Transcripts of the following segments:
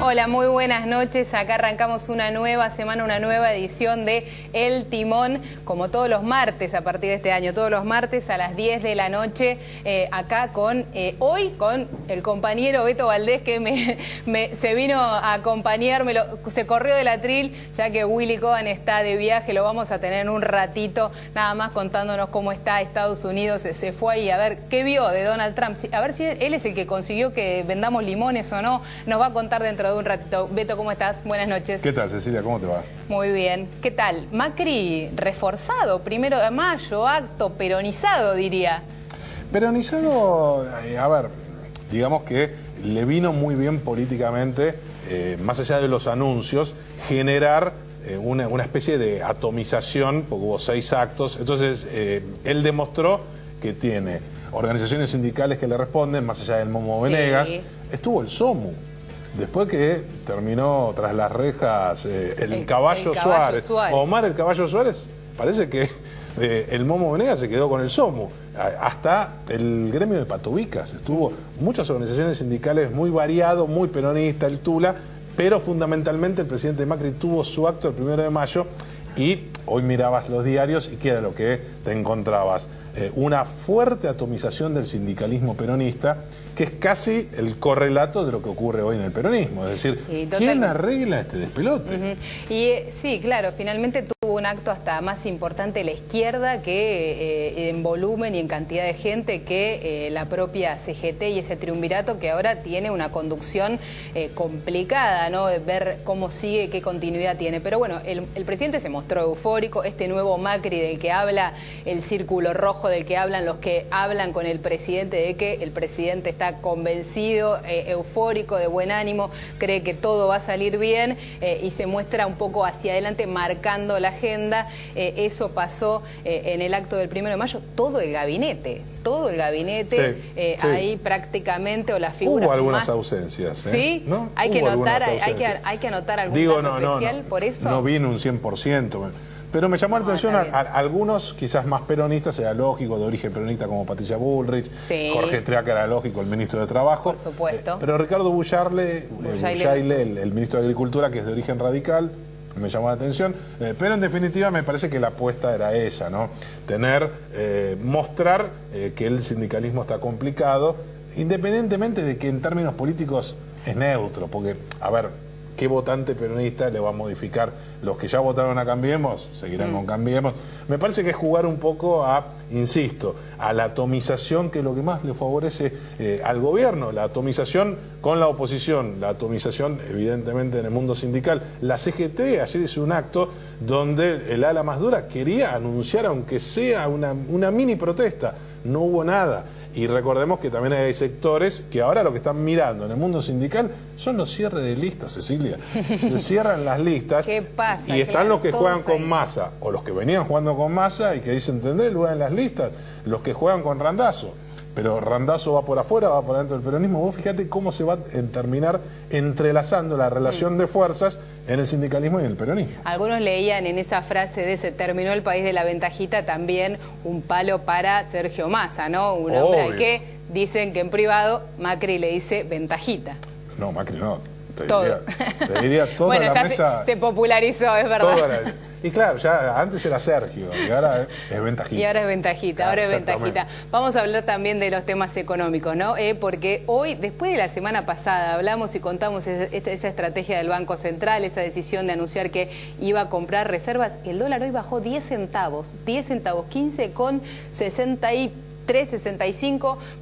Hola, muy buenas noches. Acá arrancamos una nueva semana, una nueva edición de El Timón, como todos los martes a partir de este año, todos los martes a las 10 de la noche, acá hoy con el compañero Beto Valdés, que se vino a acompañarme, se corrió del atril, ya que Willy Cohen está de viaje. Lo vamos a tener en un ratito, nada más contándonos cómo está Estados Unidos. Se fue ahí a ver qué vio de Donald Trump, a ver si él es el que consiguió que vendamos limones o no. Nos va a contar dentro de un ratito. Beto, ¿cómo estás? Buenas noches. ¿Qué tal, Cecilia? ¿Cómo te va? Muy bien. ¿Qué tal? Macri reforzado, 1 de mayo, acto peronizado, diría. Peronizado, a ver, digamos que le vino muy bien políticamente, más allá de los anuncios, generar una especie de atomización, porque hubo 6 actos. Entonces, él demostró que tiene organizaciones sindicales que le responden, más allá del Momo Venegas. Sí. Estuvo el SOMU. Después que terminó tras las rejas el Caballo Suárez, Omar el Caballo Suárez, parece que el Momo Venegas se quedó con el SOMU. Hasta el gremio de Patobicas, estuvo muchas organizaciones sindicales, muy variado, muy peronista, el Tula, pero fundamentalmente el presidente Macri tuvo su acto el 1 de mayo y hoy mirabas los diarios y ¿qué era lo que te encontrabas? Una fuerte atomización del sindicalismo peronista, que es casi el correlato de lo que ocurre hoy en el peronismo. Es decir, sí, ¿quién arregla este despelote? Y sí, claro, finalmente tuvo un acto hasta más importante la izquierda, que en volumen y en cantidad de gente, que la propia CGT y ese triunvirato, que ahora tiene una conducción complicada, ¿no? De ver cómo sigue, qué continuidad tiene. Pero bueno, el presidente se mostró eufórico. Este nuevo Macri del que habla el círculo rojo, del que hablan los que hablan con el presidente, de que el presidente está convencido, eufórico, de buen ánimo, cree que todo va a salir bien, y se muestra un poco hacia adelante marcando la agenda. Eso pasó en el acto del 1 de mayo. Todo el gabinete, sí. Ahí prácticamente, o las figuras. Hubo algunas ausencias. ¿Sí? ¿No? Hay que anotar algún dato especial por eso. No vino un 100%. Pero me llamó la atención a algunos, quizás más peronistas, era lógico, de origen peronista, como Patricia Bullrich, sí. Jorge Estreaca era lógico, el ministro de Trabajo. Por supuesto. Pero Ricardo Buyaile, el ministro de Agricultura, que es de origen radical, me llamó la atención. Pero en definitiva me parece que la apuesta era esa, ¿no? Mostrar que el sindicalismo está complicado, independientemente de que en términos políticos es neutro, porque, a ver, ¿qué votante peronista le va a modificar? Los que ya votaron a Cambiemos, seguirán con Cambiemos. Me parece que es jugar un poco insisto, a la atomización, que es lo que más le favorece al gobierno, la atomización con la oposición, la atomización evidentemente en el mundo sindical. La CGT ayer hizo un acto donde el ala más dura quería anunciar, aunque sea una mini protesta, no hubo nada. Y recordemos que también hay sectores que ahora lo que están mirando en el mundo sindical son los cierres de listas, Cecilia. Se cierran las listas. ¿Qué pasa? Y están los que juegan con Massa, o los que venían jugando con Massa y que dicen entender, lugar en las listas, los que juegan con Randazzo. Pero Randazzo va por afuera, va por adentro del peronismo. Vos fíjate cómo se va a terminar entrelazando la relación de fuerzas en el sindicalismo y en el peronismo. Algunos leían en esa frase de se terminó el país de la ventajita también un palo para Sergio Massa, ¿no? Un hombre al que dicen que en privado Macri le dice ventajita. No, Macri no. Te diría toda bueno, la ya mesa. Se popularizó, es verdad. Y claro, ya antes era Sergio y ahora es ventajita. Y ahora es ventajita, claro, ahora es ventajita. Vamos a hablar también de los temas económicos, ¿no? Porque hoy, después de la semana pasada, hablamos y contamos esa estrategia del Banco Central, esa decisión de anunciar que iba a comprar reservas. El dólar hoy bajó 10 centavos, 15,63,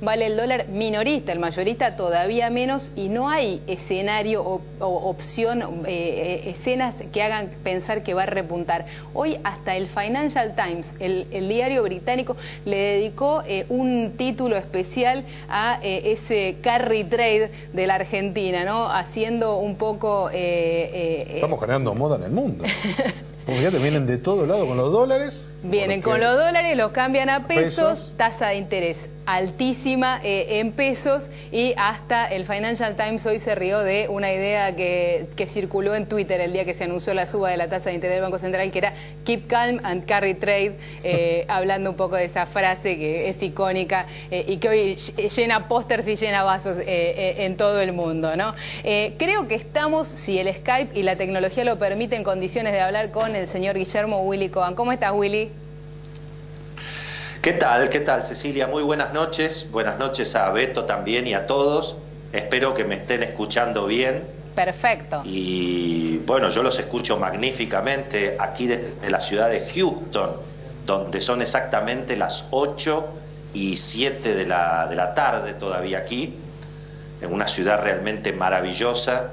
vale el dólar minorista, el mayorista todavía menos, y no hay escenario o opción, escenas que hagan pensar que va a repuntar. Hoy hasta el Financial Times, el diario británico, le dedicó un título especial a ese carry trade de la Argentina, ¿no? Haciendo un poco... Estamos generando moda en el mundo. Porque ya te vienen de todo lado con los dólares Vienen Porque con los dólares, los cambian a pesos, tasa de interés altísima en pesos, y hasta el Financial Times hoy se rió de una idea que circuló en Twitter el día que se anunció la suba de la tasa de interés del Banco Central, que era Keep Calm and Carry Trade, hablando un poco de esa frase que es icónica y que hoy llena pósters y llena vasos en todo el mundo, ¿no? Creo que estamos, si el Skype y la tecnología lo permiten, en condiciones de hablar con el señor Guillermo Willy Cohen. ¿Cómo estás, Willy? ¿Qué tal, Cecilia? Muy buenas noches a Beto también y a todos. Espero que me estén escuchando bien. Perfecto. Y bueno, yo los escucho magníficamente aquí desde la ciudad de Houston, donde son exactamente las 8:07 de la tarde todavía aquí, en una ciudad realmente maravillosa,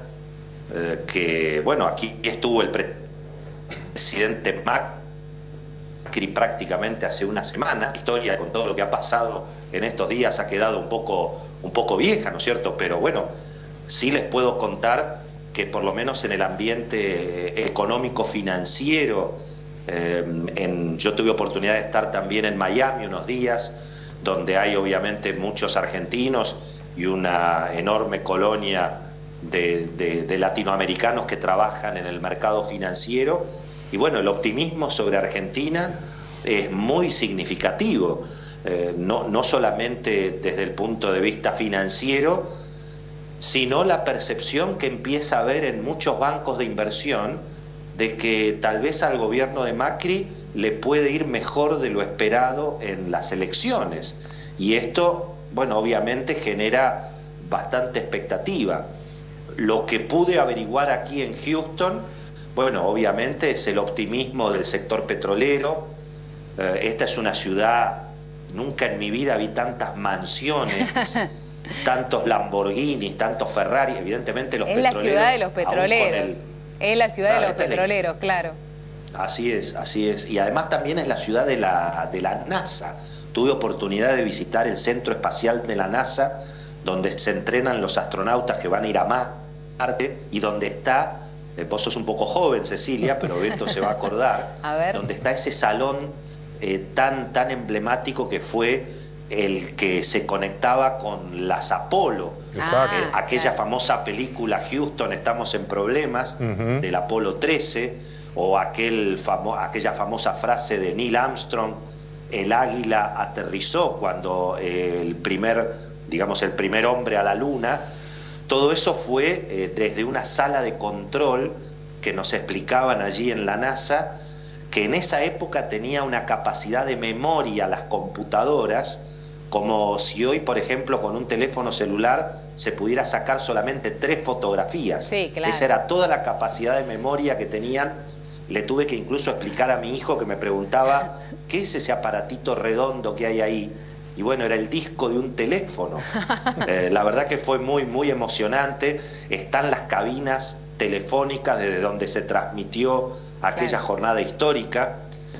que bueno, aquí estuvo el presidente Macri prácticamente hace una semana. La historia, con todo lo que ha pasado en estos días, ha quedado un poco vieja, ¿no es cierto? Pero bueno, sí les puedo contar que por lo menos en el ambiente económico financiero, yo tuve oportunidad de estar también en Miami unos días, donde hay obviamente muchos argentinos y una enorme colonia de latinoamericanos que trabajan en el mercado financiero. Y bueno, el optimismo sobre Argentina es muy significativo, no solamente desde el punto de vista financiero, sino la percepción que empieza a haber en muchos bancos de inversión de que tal vez al gobierno de Macri le puede ir mejor de lo esperado en las elecciones. Y esto, bueno, obviamente genera bastante expectativa. Lo que pude averiguar aquí en Houston, bueno, obviamente es el optimismo del sector petrolero. Esta es una ciudad, nunca en mi vida vi tantas mansiones, tantos Lamborghinis, tantos Ferrari, evidentemente los petroleros. Es la ciudad de los petroleros, es la ciudad de los petroleros, claro. Así es. Y además también es la ciudad de la NASA. Tuve oportunidad de visitar el centro espacial de la NASA, donde se entrenan los astronautas que van a ir a Marte, y donde está... Vos sos un poco joven, Cecilia, pero Beto se va a acordar, donde está ese salón tan emblemático que fue el que se conectaba con las Apolo. Aquella famosa película Houston, estamos en problemas, del Apolo 13, o aquella famosa frase de Neil Armstrong, el águila aterrizó cuando el primer hombre a la luna. Todo eso fue desde una sala de control que nos explicaban allí en la NASA, que en esa época tenía una capacidad de memoria las computadoras, como si hoy, por ejemplo, con un teléfono celular se pudiera sacar solamente 3 fotografías. Sí, claro. Esa era toda la capacidad de memoria que tenían. Le tuve que incluso explicar a mi hijo, que me preguntaba, ¿qué es ese aparatito redondo que hay ahí? Y bueno, era el disco de un teléfono. La verdad que fue muy emocionante. Están las cabinas telefónicas desde donde se transmitió aquella jornada histórica.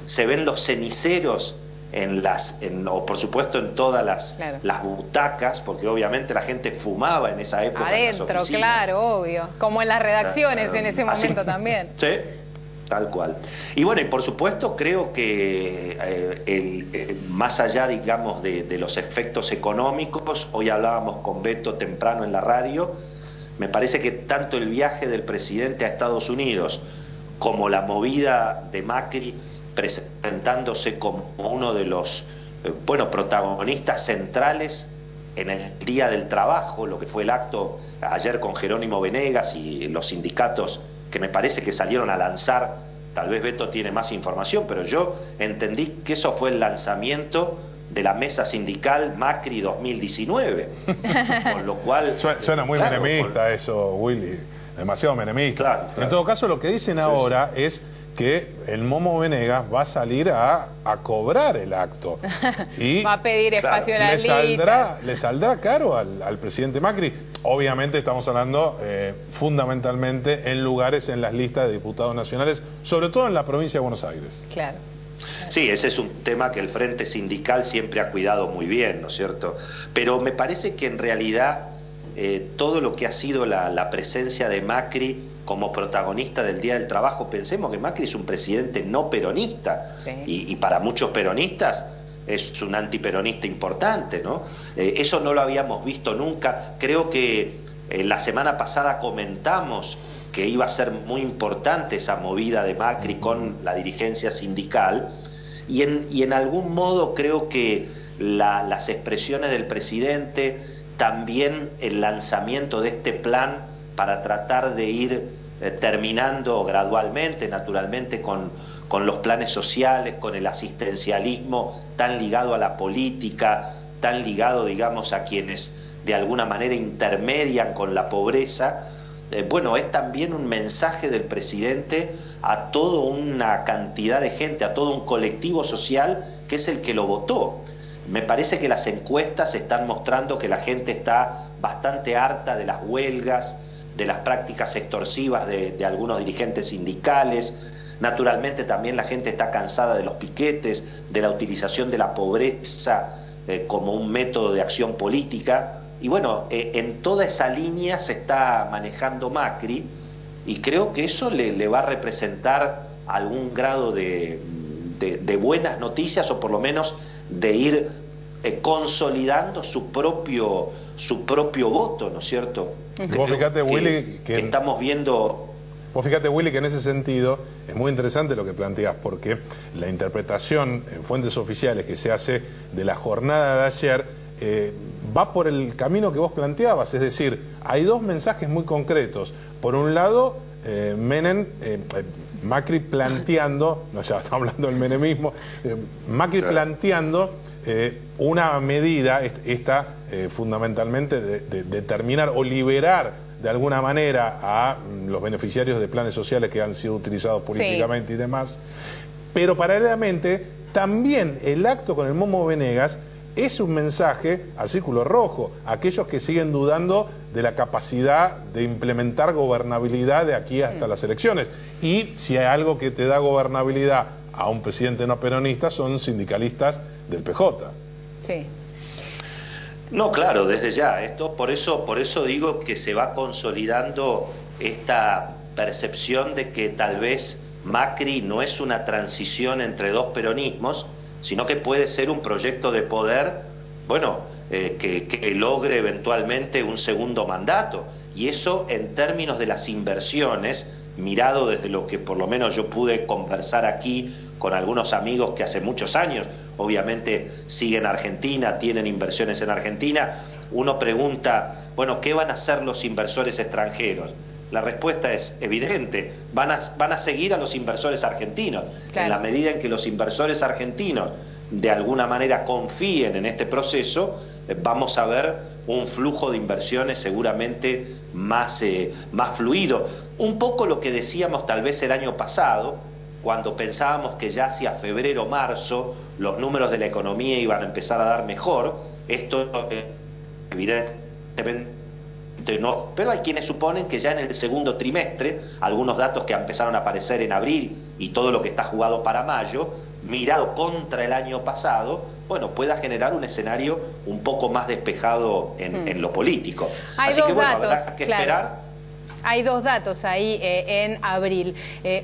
Se ven los ceniceros o por supuesto en todas las butacas, porque obviamente la gente fumaba en esa época. Adentro, claro, obvio. Como en las redacciones en ese momento también. Sí. Tal cual. Y bueno, y por supuesto creo que más allá, digamos, de los efectos económicos, hoy hablábamos con Beto temprano en la radio, me parece que tanto el viaje del presidente a Estados Unidos como la movida de Macri presentándose como uno de los protagonistas centrales en el Día del Trabajo, lo que fue el acto ayer con Jerónimo Venegas y los sindicatos que me parece que salieron a lanzar, tal vez Beto tiene más información, pero yo entendí que eso fue el lanzamiento de la mesa sindical Macri 2019, con lo cual... Suena muy menemista eso, Willy, demasiado menemista. Claro. En todo caso, lo que dicen ahora es que el Momo Venegas va a salir a cobrar el acto. Y va a pedir espacio en la lista. Le saldrá caro al presidente Macri. Obviamente estamos hablando fundamentalmente en lugares en las listas de diputados nacionales, sobre todo en la provincia de Buenos Aires. Claro. Sí, ese es un tema que el Frente Sindical siempre ha cuidado muy bien, ¿no es cierto? Pero me parece que en realidad todo lo que ha sido la presencia de Macri como protagonista del Día del Trabajo. Pensemos que Macri es un presidente no peronista, sí, y para muchos peronistas es un antiperonista importante, ¿no? Eso no lo habíamos visto nunca. Creo que la semana pasada comentamos que iba a ser muy importante esa movida de Macri con la dirigencia sindical, y en algún modo creo que las expresiones del presidente, también el lanzamiento de este plan para tratar de ir terminando gradualmente, naturalmente, con los planes sociales, con el asistencialismo tan ligado a la política, tan ligado, digamos, a quienes de alguna manera intermedian con la pobreza. Bueno, es también un mensaje del presidente a toda una cantidad de gente, a todo un colectivo social que es el que lo votó. Me parece que las encuestas están mostrando que la gente está bastante harta de las huelgas, de las prácticas extorsivas de algunos dirigentes sindicales. Naturalmente también la gente está cansada de los piquetes, de la utilización de la pobreza como un método de acción política. Y bueno, en toda esa línea se está manejando Macri, y creo que eso le va a representar algún grado de buenas noticias, o por lo menos de ir consolidando su propio voto, ¿no es cierto? Vos fíjate, Willy, que estamos viendo... Vos fíjate, Willy, que en ese sentido es muy interesante lo que planteás, porque la interpretación en fuentes oficiales que se hace de la jornada de ayer va por el camino que vos planteabas. Es decir, hay dos mensajes muy concretos. Por un lado, Macri planteando, no, ya estamos hablando del menemismo, Macri planteando una medida, fundamentalmente de terminar o liberar de alguna manera a los beneficiarios de planes sociales que han sido utilizados políticamente, sí, y demás. Pero paralelamente, también el acto con el Momo Venegas es un mensaje al Círculo Rojo, a aquellos que siguen dudando de la capacidad de implementar gobernabilidad de aquí hasta las elecciones. Y si hay algo que te da gobernabilidad a un presidente no peronista, son sindicalistas del PJ. Sí. No, claro, desde ya. Por eso digo que se va consolidando esta percepción de que tal vez Macri no es una transición entre dos peronismos, sino que puede ser un proyecto de poder, bueno, que logre eventualmente un segundo mandato. Y eso, en términos de las inversiones, mirado desde lo que por lo menos yo pude conversar aquí con algunos amigos que hace muchos años, obviamente siguen Argentina, tienen inversiones en Argentina, uno pregunta, bueno, ¿qué van a hacer los inversores extranjeros? La respuesta es evidente, van a seguir a los inversores argentinos. Claro. En la medida en que los inversores argentinos de alguna manera confíen en este proceso, vamos a ver un flujo de inversiones seguramente más fluido. Un poco lo que decíamos tal vez el año pasado, cuando pensábamos que ya hacia febrero o marzo los números de la economía iban a empezar a dar mejor. Esto evidentemente no, pero hay quienes suponen que ya en el segundo trimestre, algunos datos que empezaron a aparecer en abril y todo lo que está jugado para mayo, mirado contra el año pasado, bueno, pueda generar un escenario un poco más despejado en lo político. Así que bueno, habrá que esperar. Hay dos datos ahí en abril.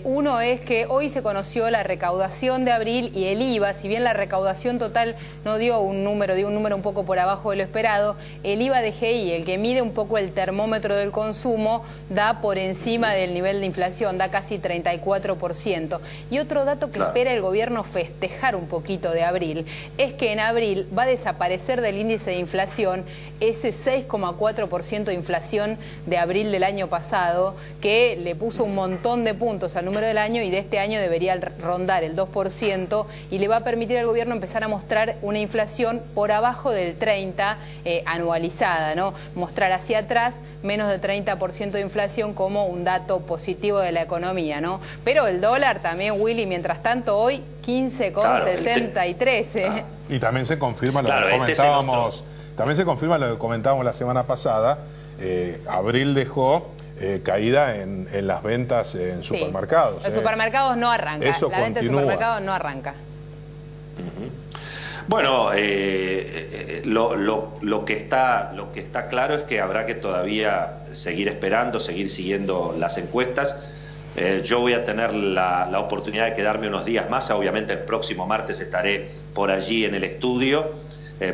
Uno es que hoy se conoció la recaudación de abril y el IVA. Si bien la recaudación total no dio un número un poco por abajo de lo esperado, el IVA de GI, el que mide un poco el termómetro del consumo, da por encima del nivel de inflación, da casi 34%. Y otro dato que espera el gobierno festejar un poquito de abril es que en abril va a desaparecer del índice de inflación ese 6,4% de inflación de abril del año pasado, que le puso un montón de puntos al número del año, y de este año debería rondar el 2%, y le va a permitir al gobierno empezar a mostrar una inflación por abajo del 30% anualizada, ¿no? Mostrar hacia atrás menos de 30% de inflación como un dato positivo de la economía, ¿no? Pero el dólar también, Willy, mientras tanto hoy 15,63. Y también se confirma lo que comentábamos. También se confirma lo que comentábamos la semana pasada. Abril dejó caída en las ventas en supermercados. Los supermercados no arrancan. La venta de supermercados no arranca. Bueno, lo que está claro es que habrá que todavía seguir esperando, seguir siguiendo las encuestas. Yo voy a tener la oportunidad de quedarme unos días más. Obviamente el próximo martes estaré por allí en el estudio.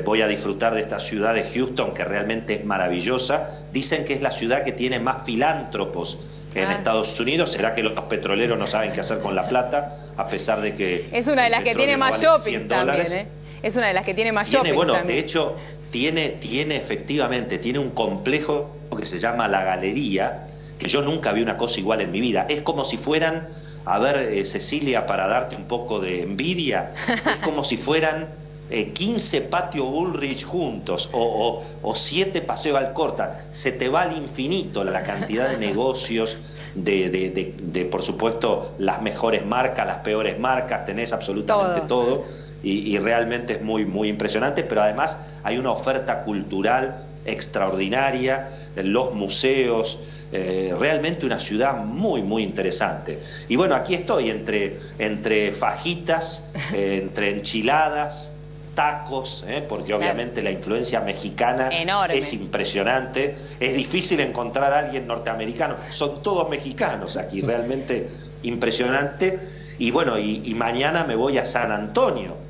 Voy a disfrutar de esta ciudad de Houston, que realmente es maravillosa. Dicen que es la ciudad que tiene más filántropos en Estados Unidos. ¿Será que los petroleros no saben qué hacer con la plata? A pesar de que... Es una de las que tiene más shoppings también, ¿eh? Es una de las que tiene más shopping. Bueno, también. de hecho, tiene efectivamente, tiene un complejo que se llama La Galería, que yo nunca vi una cosa igual en mi vida. Es como si fueran, a ver, Cecilia, para darte un poco de envidia, es como si fueran 15 Patio Bullrich juntos o 7 Paseo Alcorta. Se te va al infinito la cantidad de negocios, de por supuesto, las mejores marcas, las peores marcas, tenés absolutamente todo. Y realmente es muy, muy impresionante, pero además hay una oferta cultural extraordinaria, los museos, realmente una ciudad muy, muy interesante. Y bueno, aquí estoy entre fajitas, entre enchiladas, tacos, porque obviamente la influencia mexicana es impresionante. Es difícil encontrar a alguien norteamericano, son todos mexicanos aquí, realmente impresionante. Y bueno, y mañana me voy a San Antonio.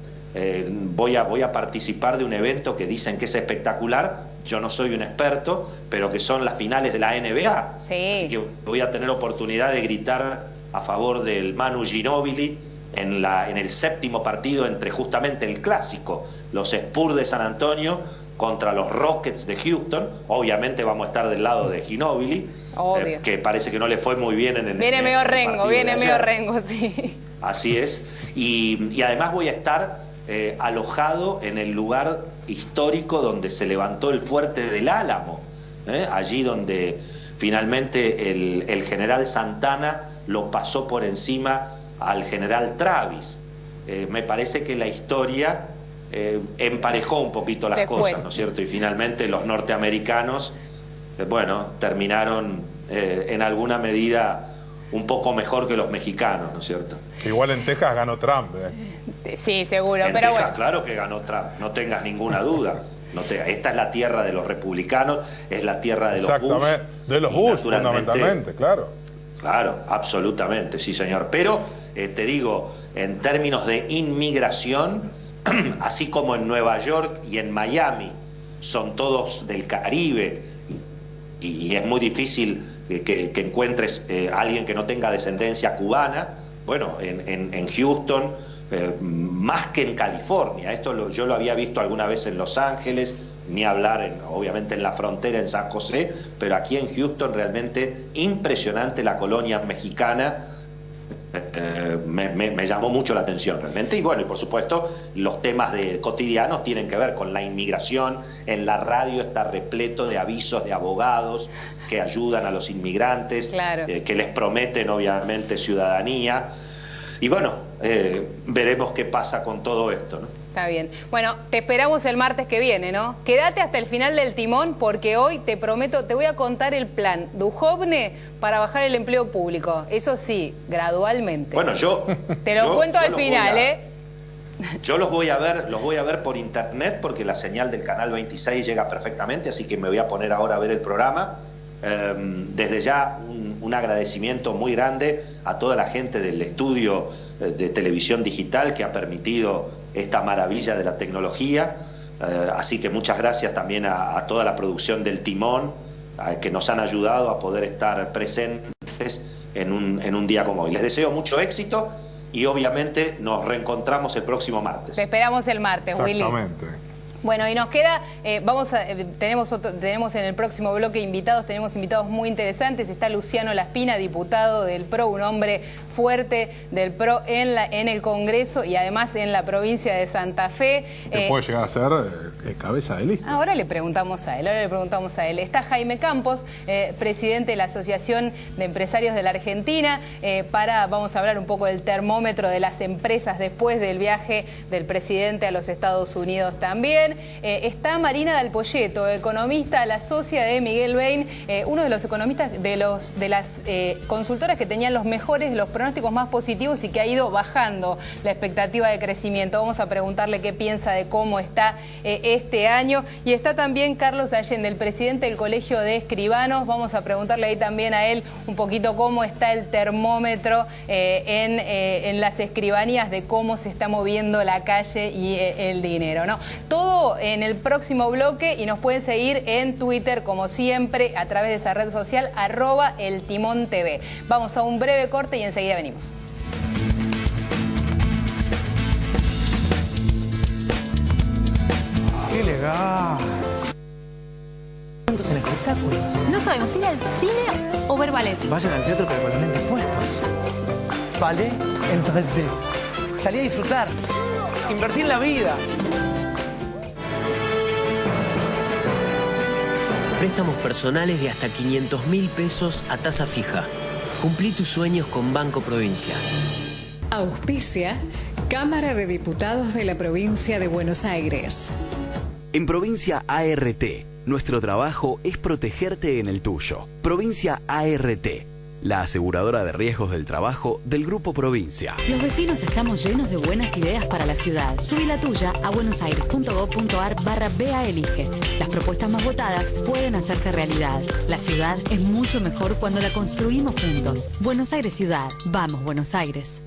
Voy a participar de un evento que dicen que es espectacular. Yo no soy un experto, pero que son las finales de la NBA. Sí. Así que voy a tener oportunidad de gritar a favor del Manu Ginóbili en el 7º partido entre justamente el clásico, los Spurs de San Antonio contra los Rockets de Houston. Obviamente vamos a estar del lado de Ginóbili, que parece que no le fue muy bien en el Viene medio rengo, sí. Así es. Y además voy a estar alojado en el lugar histórico donde se levantó el fuerte del Álamo, allí donde finalmente el general Santana lo pasó por encima al general Travis. Me parece que la historia emparejó un poquito las cosas, ¿no es cierto? Y finalmente los norteamericanos, bueno, terminaron en alguna medida un poco mejor que los mexicanos, ¿no es cierto? Igual en Texas ganó Trump, Sí, seguro, en pero Texas, bueno. claro que ganó Trump, no tengas ninguna duda. Esta es la tierra de los republicanos, es la tierra de los Bush. De los Bush, fundamentalmente, claro. Claro, absolutamente, sí señor. Pero, te digo, en términos de inmigración, así como en Nueva York y en Miami, son todos del Caribe, y es muy difícil que encuentres alguien que no tenga descendencia cubana. Bueno, en Houston, más que en California, yo lo había visto alguna vez en Los Ángeles, ni hablar obviamente en la frontera en San José, pero aquí en Houston realmente impresionante la colonia mexicana. Me llamó mucho la atención realmente. Y bueno, y por supuesto los temas cotidianos tienen que ver con la inmigración. En la radio está repleto de avisos de abogados que ayudan a los inmigrantes, que les prometen obviamente ciudadanía. Y bueno, veremos qué pasa con todo esto, ¿no? Está bien. Bueno, te esperamos el martes que viene, ¿no? Quédate hasta el final del timón, porque hoy te prometo, te voy a contar el plan Duhovne para bajar el empleo público. Eso sí, gradualmente. Bueno, te lo cuento al final, Yo los voy a ver por internet, porque la señal del canal 26 llega perfectamente, así que me voy a poner ahora a ver el programa. Desde ya un agradecimiento muy grande a toda la gente del estudio de televisión digital que ha permitido esta maravilla de la tecnología, así que muchas gracias también a toda la producción del Timón, que nos han ayudado a poder estar presentes en un día como hoy. Les deseo mucho éxito y obviamente nos reencontramos el próximo martes. Te esperamos el martes, Willy. Exactamente. Bueno, y nos queda, tenemos en el próximo bloque tenemos invitados muy interesantes. Está Luciano Laspina, diputado del PRO, un hombre fuerte del PRO en el Congreso y además en la provincia de Santa Fe. Que puede llegar a ser cabeza de lista. Ahora le preguntamos a él, Está Jaime Campos, presidente de la Asociación de Empresarios de la Argentina, vamos a hablar un poco del termómetro de las empresas después del viaje del presidente a los Estados Unidos también. también está Marina Dalpolleto, economista, la socia de Miguel Bain, uno de los economistas de las consultoras que tenían los pronósticos más positivos y que ha ido bajando la expectativa de crecimiento. Vamos a preguntarle qué piensa de cómo está este año. Y está también Carlos Allende, el presidente del Colegio de Escribanos. Vamos a preguntarle ahí también a él un poquito cómo está el termómetro en las escribanías, de cómo se está moviendo la calle y el dinero, ¿no? Todo en el próximo bloque, y nos pueden seguir en Twitter, como siempre, a través de esa red social, @eltimontv. Vamos a un breve corte y enseguida venimos. ¡Qué legal! ¿Cuántos en espectáculos? No sabemos ir al cine o ver ballet. Vayan al teatro pero con los lentes puestos. Ballet en 3D. Salí a disfrutar. Invertí en la vida. Préstamos personales de hasta 500.000 pesos a tasa fija. Cumplí tus sueños con Banco Provincia. Auspicia Cámara de Diputados de la Provincia de Buenos Aires. En Provincia ART, nuestro trabajo es protegerte en el tuyo. Provincia ART, la aseguradora de riesgos del trabajo del Grupo Provincia. Los vecinos estamos llenos de buenas ideas para la ciudad. Subí la tuya a buenosaires.gov.ar/BA Elige. Las propuestas más votadas pueden hacerse realidad. La ciudad es mucho mejor cuando la construimos juntos. Buenos Aires Ciudad. Vamos, Buenos Aires.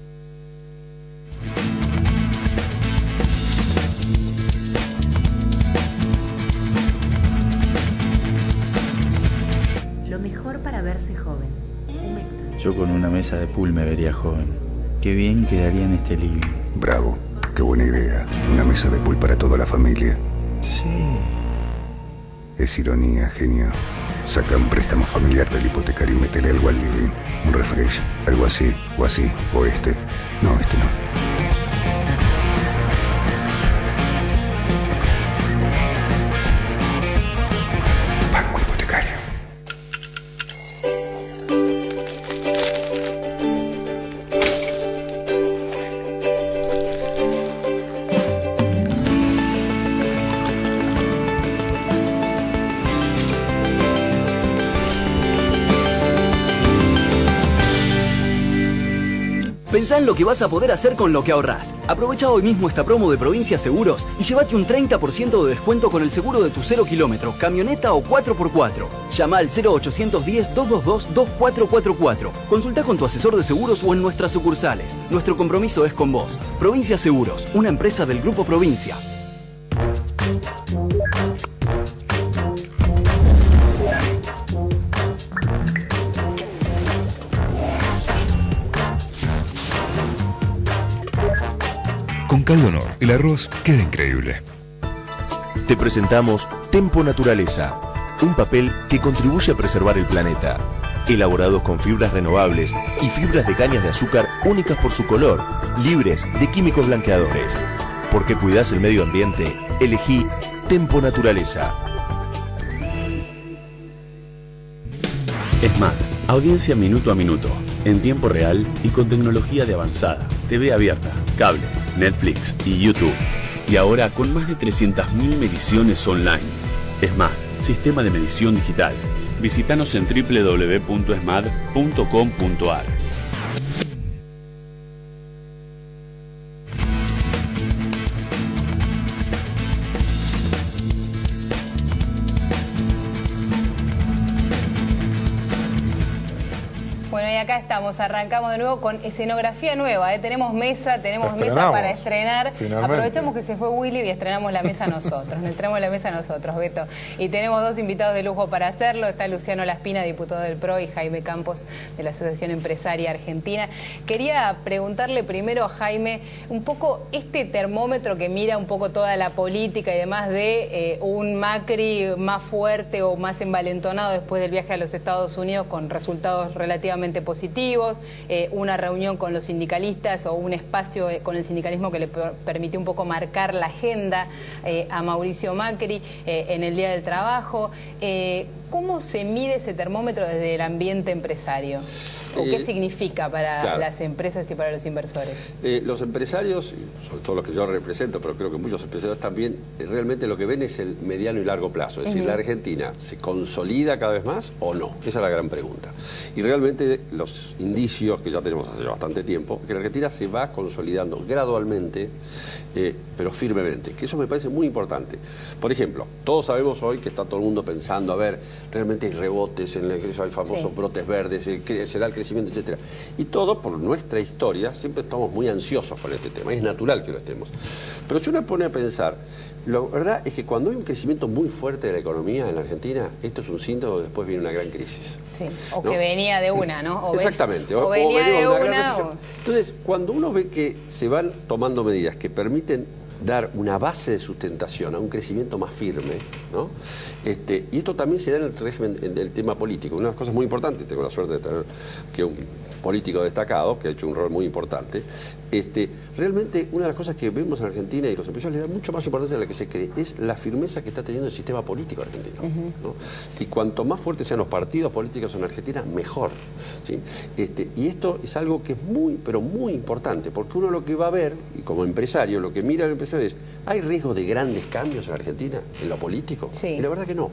Lo mejor para verse joven. Yo con una mesa de pool me vería joven. Qué bien quedaría en este living. Bravo, qué buena idea. Una mesa de pool para toda la familia. Sí. Es ironía, genio. Saca un préstamo familiar del hipotecario y métele algo al living. Un refresh, algo así, o así, o este. No, este no. Banco Hipotecario. Pensá en lo que vas a poder hacer con lo que ahorrás. Aprovecha hoy mismo esta promo de Provincia Seguros y llévate un 30% de descuento con el seguro de tu 0 kilómetros, camioneta o 4x4. Llama al 0810-222-2444. Consulta con tu asesor de seguros o en nuestras sucursales. Nuestro compromiso es con vos. Provincia Seguros, una empresa del Grupo Provincia. Con Caldonor, el arroz queda increíble. Te presentamos Tempo Naturaleza, un papel que contribuye a preservar el planeta. Elaborados con fibras renovables y fibras de cañas de azúcar únicas por su color, libres de químicos blanqueadores. Porque cuidás el medio ambiente, elegí Tempo Naturaleza. ESMAD, audiencia minuto a minuto, en tiempo real y con tecnología de avanzada. TV abierta, cable, Netflix y YouTube. Y ahora con más de 300.000 mediciones online. ESMAD, sistema de medición digital. Visítanos en www.esmad.com.ar. Bueno, y acá estamos, arrancamos de nuevo con escenografía nueva, ¿eh? Tenemos mesa para estrenar. Finalmente. Aprovechamos que se fue Willy y estrenamos la mesa nosotros, Beto. Y tenemos dos invitados de lujo para hacerlo. Está Luciano Laspina, diputado del PRO, y Jaime Campos, de la Asociación Empresaria Argentina. Quería preguntarle primero a Jaime un poco este termómetro que mira un poco toda la política y demás de un Macri más fuerte o más envalentonado después del viaje a los Estados Unidos con resultados relativamente positivos, una reunión con los sindicalistas o un espacio con el sindicalismo que le permitió un poco marcar la agenda a Mauricio Macri en el Día del Trabajo. ¿Cómo se mide ese termómetro desde el ambiente empresario? ¿O qué significa para las empresas y para los inversores? Los empresarios, sobre todo los que yo represento, pero creo que muchos empresarios también, realmente lo que ven es el mediano y largo plazo. Es decir, ¿la Argentina se consolida cada vez más o no? Esa es la gran pregunta. Y realmente los indicios que ya tenemos hace bastante tiempo, que la Argentina se va consolidando gradualmente, pero firmemente, que eso me parece muy importante. Por ejemplo, todos sabemos hoy que está todo el mundo pensando, a ver, realmente hay rebotes en el ingreso, hay famosos brotes verdes, se da el crecimiento, etcétera. Y todo, por nuestra historia, siempre estamos muy ansiosos con este tema, y es natural que lo estemos. Pero si uno pone a pensar, la verdad es que cuando hay un crecimiento muy fuerte de la economía en la Argentina, esto es un síntoma, después viene una gran crisis. Sí, o ¿no? Que venía de una, ¿no? Exactamente. O venía de una. Entonces, cuando uno ve que se van tomando medidas que permiten dar una base de sustentación a un crecimiento más firme, ¿no? Y esto también se da en el régimen, en el tema político. Una de las cosas muy importantes, tengo la suerte de tener que un político destacado, que ha hecho un rol muy importante, realmente una de las cosas que vemos en Argentina y los empresarios le dan mucho más importancia a la que se cree, es la firmeza que está teniendo el sistema político argentino, ¿no? Y cuanto más fuertes sean los partidos políticos en Argentina, mejor, ¿sí? Y esto es algo que es muy, pero muy importante, porque uno lo que va a ver, y como empresario, lo que mira el empresario es, ¿hay riesgo de grandes cambios en Argentina, en lo político? Sí. Y la verdad que no.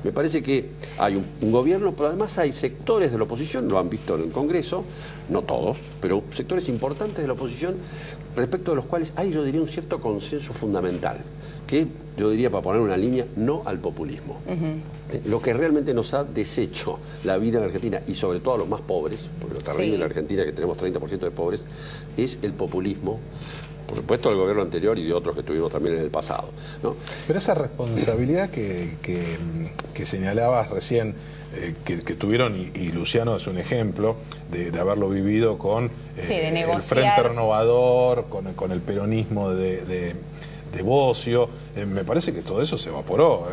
Me parece que hay un gobierno, pero además hay sectores de la oposición, lo han visto en el Congreso, no todos, pero sectores importantes de la oposición respecto de los cuales hay, yo diría, un cierto consenso fundamental, que yo diría, para poner una línea, no al populismo. Lo que realmente nos ha deshecho la vida en Argentina, y sobre todo a los más pobres, porque lo terrible en la Argentina, que tenemos 30% de pobres, es el populismo. Por supuesto, del gobierno anterior y de otros que tuvimos también en el pasado, ¿no? Pero esa responsabilidad que señalabas recién, que tuvieron, y Luciano es un ejemplo de haberlo vivido con el Frente Renovador, con el peronismo de Bocio, me parece que todo eso se evaporó.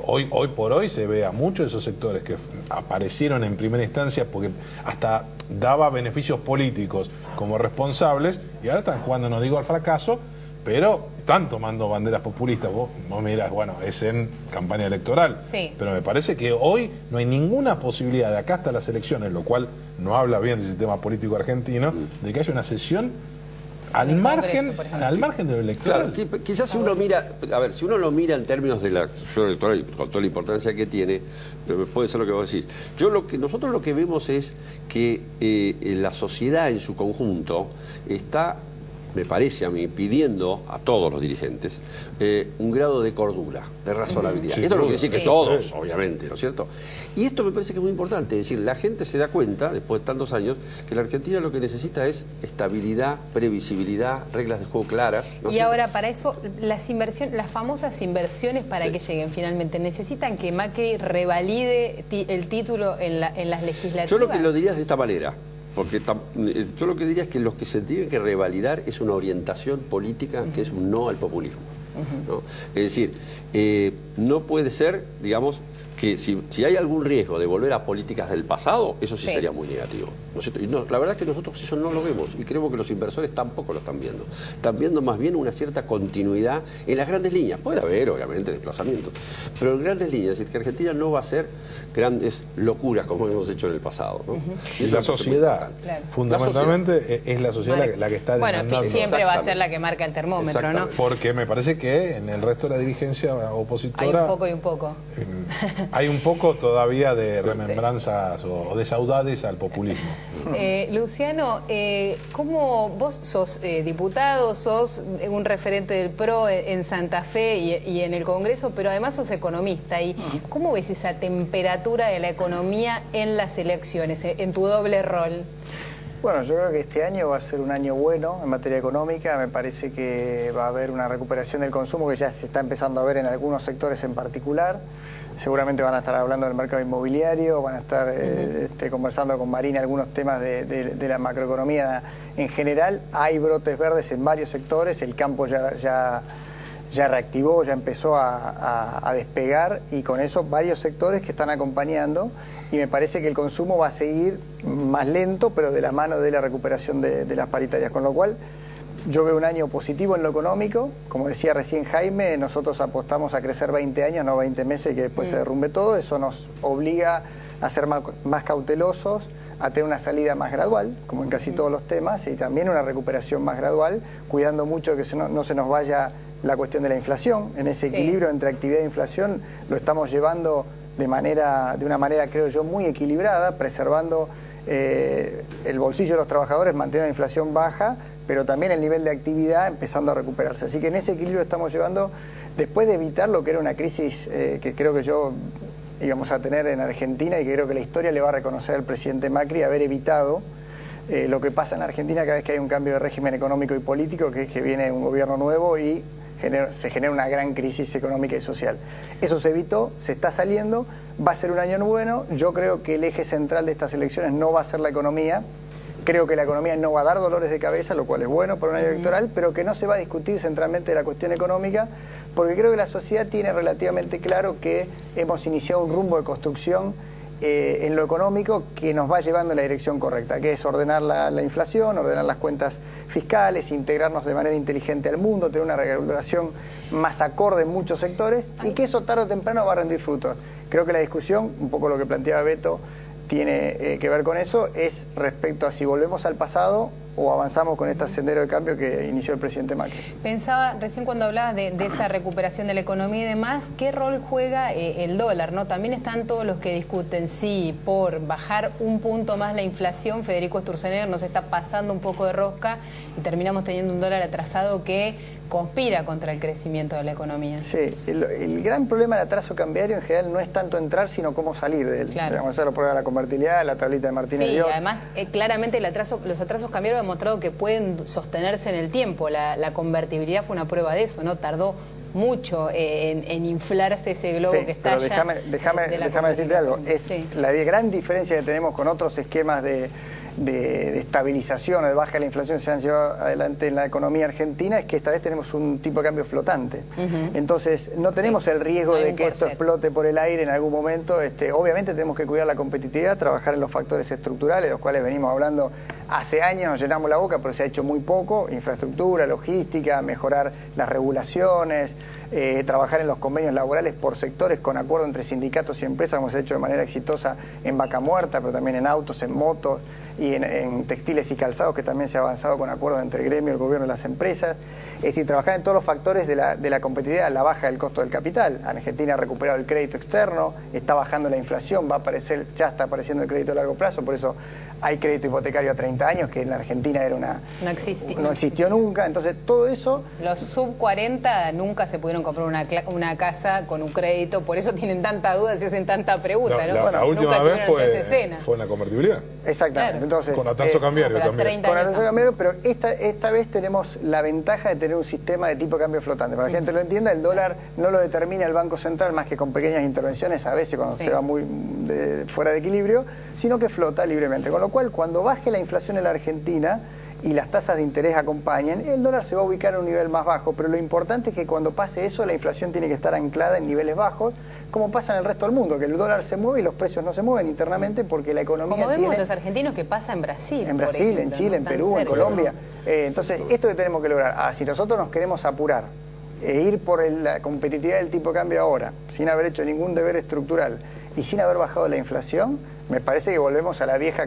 Hoy por hoy se ve a muchos de esos sectores que aparecieron en primera instancia porque hasta daba beneficios políticos como responsables, y ahora están jugando, no digo al fracaso, pero están tomando banderas populistas. Vos mirás, bueno, es en campaña electoral, pero me parece que hoy no hay ninguna posibilidad de acá hasta las elecciones, lo cual no habla bien del sistema político argentino, de que haya una sesión al margen de lo electoral. Claro, quizás si uno mira, a ver, si uno lo mira en términos de la sesión electoral y con toda la importancia que tiene, puede ser lo que vos decís. Nosotros lo que vemos es que la sociedad en su conjunto está, me parece a mí, pidiendo a todos los dirigentes un grado de cordura, de razonabilidad. Esto no quiere decir que todos, obviamente, ¿no es cierto? Y esto me parece que es muy importante, es decir, la gente se da cuenta, después de tantos años, que la Argentina lo que necesita es estabilidad, previsibilidad, reglas de juego claras. Y ahora, para eso, las famosas inversiones para que lleguen finalmente, ¿necesitan que Macri revalide el título en las legislativas? Yo lo que lo diría de esta manera. Porque yo lo que diría es que lo que se tiene que revalidar es una orientación política que es un no al populismo, ¿no? Es decir, no puede ser, digamos, que si hay algún riesgo de volver a políticas del pasado, eso sí sería muy negativo, ¿no es cierto? Y la verdad es que nosotros eso no lo vemos, y creemos que los inversores tampoco lo están viendo. Están viendo más bien una cierta continuidad en las grandes líneas. Puede haber, obviamente, desplazamientos, pero en grandes líneas, es decir, que Argentina no va a hacer grandes locuras como hemos hecho en el pasado, ¿no? Y la sociedad, fundamentalmente, es la sociedad la que está demandando. Bueno, siempre va a ser la que marca el termómetro, ¿no? Porque me parece que en el resto de la dirigencia opositora... Hay un poco y un poco. Hay un poco todavía de remembranzas o de saudades al populismo. Luciano, ¿cómo vos sos diputado, sos un referente del PRO en Santa Fe y en el Congreso, pero además sos economista? ¿Y cómo ves esa temperatura de la economía en las elecciones, en tu doble rol? Bueno, yo creo que este año va a ser un año bueno en materia económica. Me parece que va a haber una recuperación del consumo que ya se está empezando a ver en algunos sectores en particular. Seguramente van a estar hablando del mercado inmobiliario, van a estar conversando con Marina algunos temas de la macroeconomía en general. Hay brotes verdes en varios sectores, el campo ya reactivó, ya empezó a despegar, y con eso varios sectores que están acompañando, y me parece que el consumo va a seguir más lento, pero de la mano de la recuperación de las paritarias, con lo cual yo veo un año positivo en lo económico. Como decía recién Jaime, nosotros apostamos a crecer 20 años, no 20 meses y que después se derrumbe todo. Eso nos obliga a ser más cautelosos, a tener una salida más gradual, como en casi todos los temas, y también una recuperación más gradual, cuidando mucho que no se nos vaya la cuestión de la inflación. En ese equilibrio entre actividad e inflación lo estamos llevando de una manera, creo yo, muy equilibrada, preservando el bolsillo de los trabajadores, manteniendo la inflación baja, pero también el nivel de actividad empezando a recuperarse. Así que en ese equilibrio estamos llevando, después de evitar lo que era una crisis que creo que yo íbamos a tener en Argentina, y que creo que la historia le va a reconocer al presidente Macri haber evitado lo que pasa en la Argentina cada vez que hay un cambio de régimen económico y político, que es que viene un gobierno nuevo y se genera una gran crisis económica y social. Eso se evitó, se está saliendo, va a ser un año bueno. Yo creo que el eje central de estas elecciones no va a ser la economía. Creo que la economía no va a dar dolores de cabeza, lo cual es bueno para un año electoral, pero que no se va a discutir centralmente la cuestión económica, porque creo que la sociedad tiene relativamente claro que hemos iniciado un rumbo de construcción en lo económico que nos va llevando en la dirección correcta, que es ordenar la inflación, ordenar las cuentas fiscales, integrarnos de manera inteligente al mundo, tener una regulación más acorde en muchos sectores, y que eso tarde o temprano va a rendir frutos. Creo que la discusión, un poco lo que planteaba Beto, tiene que ver con eso, es respecto a si volvemos al pasado o avanzamos con este sendero de cambio que inició el presidente Macri. Pensaba recién cuando hablabas de esa recuperación de la economía y demás, ¿qué rol juega el dólar, ¿no? También están todos los que discuten si por bajar un punto más la inflación, Federico Sturzenegger nos está pasando un poco de rosca y terminamos teniendo un dólar atrasado que conspira contra el crecimiento de la economía. Sí, el gran problema del atraso cambiario en general no es tanto entrar, sino cómo salir de él. Claro. Vamos a hacer la prueba de la convertibilidad, la tablita de Martínez. Sí, además, claramente los atrasos cambiarios han demostrado que pueden sostenerse en el tiempo. La convertibilidad fue una prueba de eso, ¿no? Tardó mucho en inflarse ese globo que está allá. Déjame decirte algo. Es la gran diferencia que tenemos con otros esquemas de estabilización o de baja de la inflación que se han llevado adelante en la economía argentina, es que esta vez tenemos un tipo de cambio flotante. Entonces no tenemos el riesgo de que esto explote por el aire en algún momento. Obviamente tenemos que cuidar la competitividad, trabajar en los factores estructurales, los cuales venimos hablando hace años, nos llenamos la boca, pero se ha hecho muy poco: infraestructura, logística, mejorar las regulaciones, trabajar en los convenios laborales por sectores con acuerdo entre sindicatos y empresas, como se ha hecho de manera exitosa en Vaca Muerta, pero también en autos, en motos y en textiles y calzados, que también se ha avanzado con acuerdos entre el gremio, el gobierno y las empresas. Es decir, trabajar en todos los factores de la competitividad, la baja del costo del capital. Argentina ha recuperado el crédito externo, está bajando la inflación, ya está apareciendo el crédito a largo plazo, por eso hay crédito hipotecario a 30 años, que en la Argentina era no existió nunca. Entonces, todo eso... Los sub 40 nunca se pudieron comprar una casa con un crédito, por eso tienen tanta duda y hacen tanta pregunta, ¿no? La última vez fue una convertibilidad. Exactamente. Claro. Entonces, con atraso cambiario también. Con atraso cambiario, pero esta vez tenemos la ventaja de tener un sistema de tipo de cambio flotante. Para que la gente lo entienda, el dólar no lo determina el Banco Central más que con pequeñas intervenciones, a veces cuando se va muy fuera de equilibrio, sino que flota libremente. Con lo cual, cuando baje la inflación en la Argentina y las tasas de interés acompañen, el dólar se va a ubicar en un nivel más bajo, pero lo importante es que cuando pase eso, la inflación tiene que estar anclada en niveles bajos, como pasa en el resto del mundo, que el dólar se mueve y los precios no se mueven internamente porque la economía como vemos los argentinos que pasa en Brasil. En Brasil, ejemplo, en Chile, en Perú, en Colombia. Entonces, esto que tenemos que lograr, si nosotros nos queremos apurar e ir por la competitividad del tipo de cambio ahora, sin haber hecho ningún deber estructural y sin haber bajado la inflación, me parece que volvemos a la vieja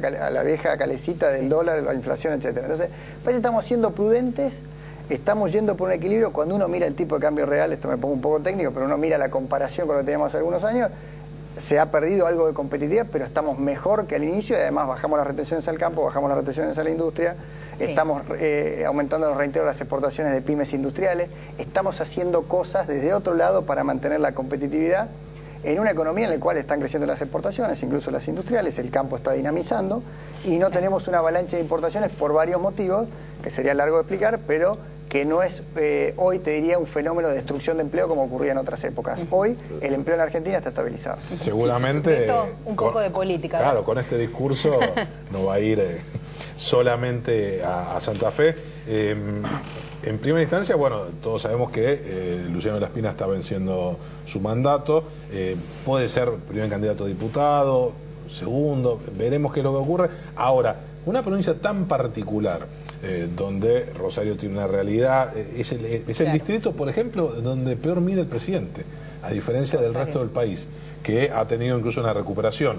calecita del dólar, la inflación, etcétera. Entonces, parece que estamos siendo prudentes, estamos yendo por un equilibrio. Cuando uno mira el tipo de cambio real, esto me pongo un poco técnico, pero uno mira la comparación con lo que teníamos hace algunos años, se ha perdido algo de competitividad, pero estamos mejor que al inicio, y además bajamos las retenciones al campo, bajamos las retenciones a la industria, estamos aumentando los reintegros de las exportaciones de pymes industriales, estamos haciendo cosas desde otro lado para mantener la competitividad en una economía en la cual están creciendo las exportaciones, incluso las industriales, el campo está dinamizando y no tenemos una avalancha de importaciones por varios motivos, que sería largo de explicar, pero que no es hoy, te diría, un fenómeno de destrucción de empleo como ocurría en otras épocas. Hoy el empleo en la Argentina está estabilizado. Seguramente... un poco de política. Claro, con este discurso no va a ir solamente a Santa Fe. En primera instancia, bueno, todos sabemos que Luciano Laspina está venciendo su mandato, puede ser primer candidato a diputado, segundo, veremos qué es lo que ocurre. Ahora, una provincia tan particular, donde Rosario tiene una realidad, es el distrito, por ejemplo, donde peor mide el presidente, a diferencia del resto del país, que ha tenido incluso una recuperación.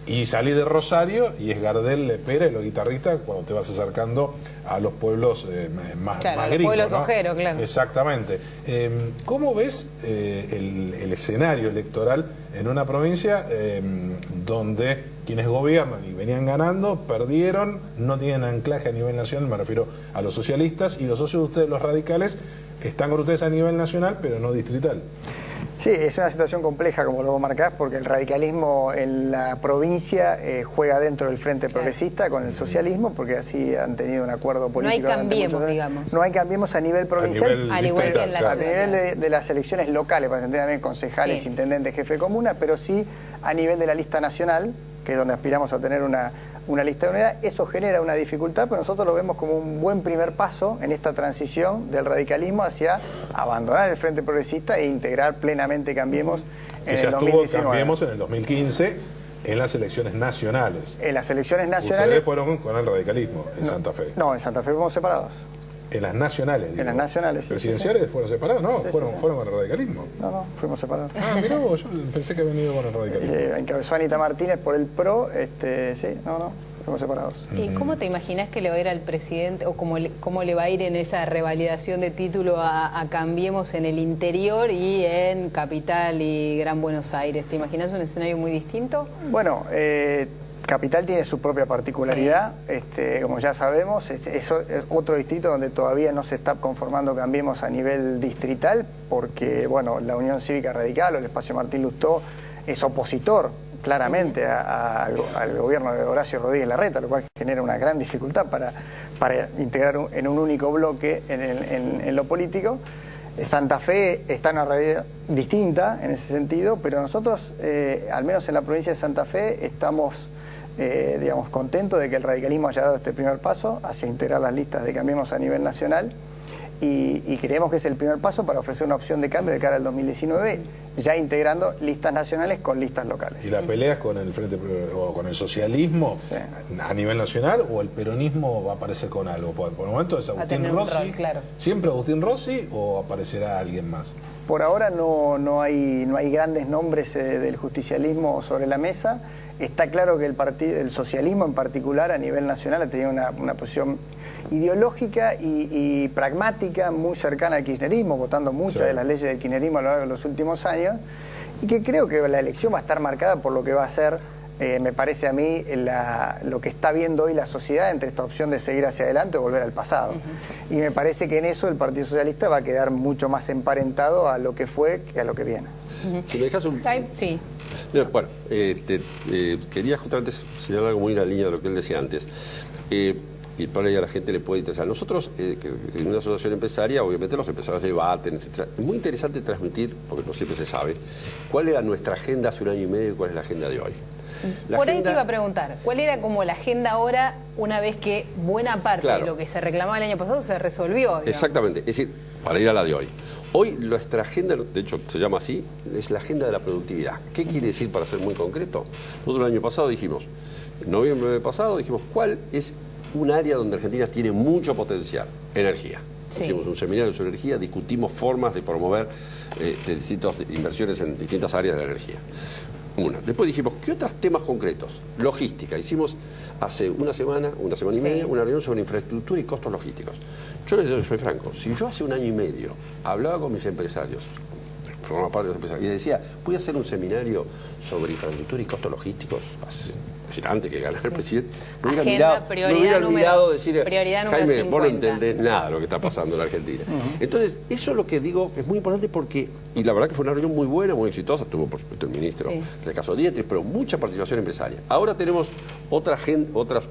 Y salís de Rosario y es Gardel, Lepera y los guitarristas cuando te vas acercando a los pueblos más los gringos, pueblos ¿no? ojeros, claro. Exactamente. ¿Cómo ves el escenario electoral en una provincia donde quienes gobiernan y venían ganando, perdieron, no tienen anclaje a nivel nacional, me refiero a los socialistas, y los socios de ustedes, los radicales, están con ustedes a nivel nacional, pero no distrital? Sí, es una situación compleja, como lo marcás, porque el radicalismo en la provincia juega dentro del Frente Progresista con el socialismo, porque así han tenido un acuerdo político. No hay cambiemos, digamos. No hay cambiemos a nivel provincial, al igual que en la ciudad. A nivel de las elecciones locales, para entender también concejales, intendentes, jefe de comuna, pero sí a nivel de la lista nacional, que es donde aspiramos a tener una lista de unidad. Eso genera una dificultad, pero nosotros lo vemos como un buen primer paso en esta transición del radicalismo hacia abandonar el Frente Progresista e integrar plenamente Cambiemos en el 2019. Cambiemos en el 2015 en las elecciones nacionales. En las elecciones nacionales... Ustedes fueron con el radicalismo en Santa Fe. No, en Santa Fe fuimos separados. En las nacionales, digo. En las nacionales, sí. ¿Presidenciales fueron separados? No, fueron con el radicalismo. No, fuimos separados. Ah, mirá vos, yo pensé que habían ido con el radicalismo. Encabezó Anita Martínez por el PRO, fuimos separados. ¿Y cómo te imaginas que le va a ir al presidente, o cómo le va a ir en esa revalidación de título a Cambiemos en el interior y en Capital y Gran Buenos Aires? ¿Te imaginas un escenario muy distinto? Bueno, Capital tiene su propia particularidad, como ya sabemos, es otro distrito donde todavía no se está conformando Cambiemos a nivel distrital, porque bueno, la Unión Cívica Radical o el Espacio Martín Lustó es opositor claramente al gobierno de Horacio Rodríguez Larreta, lo cual genera una gran dificultad para integrar en un único bloque en lo político. Santa Fe está en una realidad distinta en ese sentido, pero nosotros, al menos en la provincia de Santa Fe, estamos contentos de que el radicalismo haya dado este primer paso hacia integrar las listas de Cambiemos a nivel nacional, y creemos que es el primer paso para ofrecer una opción de cambio de cara al 2019, ya integrando listas nacionales con listas locales. ¿Y la pelea es con el Frente o con el socialismo a nivel nacional, o el peronismo va a aparecer con algo? Por el momento es Agustín Rossi, ¿siempre Agustín Rossi, o aparecerá alguien más? Por ahora no hay grandes nombres del justicialismo sobre la mesa. Está claro que el socialismo en particular a nivel nacional ha tenido una posición ideológica y pragmática muy cercana al kirchnerismo, votando muchas de las leyes del kirchnerismo a lo largo de los últimos años, y que creo que la elección va a estar marcada por lo que va a ser, me parece a mí, lo que está viendo hoy la sociedad entre esta opción de seguir hacia adelante o volver al pasado. Y me parece que en eso el Partido Socialista va a quedar mucho más emparentado a lo que fue que a lo que viene. Si me dejas un... Sí. Bueno, quería justamente señalar algo muy en la línea de lo que él decía antes. Y para ahí a la gente le puede interesar. Nosotros, en una asociación empresaria, obviamente los empresarios debaten, etc. Es muy interesante transmitir, porque no siempre se sabe, cuál era nuestra agenda hace un año y medio y cuál es la agenda de hoy. Por ahí te iba a preguntar, ¿cuál era como la agenda ahora, una vez que buena parte de lo que se reclamaba el año pasado se resolvió? Digamos. Exactamente, es decir, para ir a la de hoy. Hoy nuestra agenda, de hecho se llama así, es la agenda de la productividad. ¿Qué quiere decir, para ser muy concreto? Nosotros el año pasado dijimos, en noviembre pasado dijimos, ¿cuál es un área donde Argentina tiene mucho potencial? Energía. Hicimos un seminario sobre energía, discutimos formas de promover distintas inversiones en distintas áreas de la energía. Después dijimos, ¿qué otros temas concretos? Logística. Hicimos hace una semana y media, una reunión sobre infraestructura y costos logísticos. Yo les soy franco, si yo hace un año y medio hablaba con mis empresarios, formaba parte de los empresarios, y decía, voy a hacer un seminario sobre infraestructura y costos logísticos, antes que ganara el presidente, me hubiera olvidado decir, Jaime, vos no entendés nada de lo que está pasando en la Argentina. Entonces, eso es lo que digo, que es muy importante porque, y la verdad que fue una reunión muy buena, muy exitosa, tuvo por supuesto el ministro, en el caso Dietrich, pero mucha participación empresaria. Ahora tenemos otros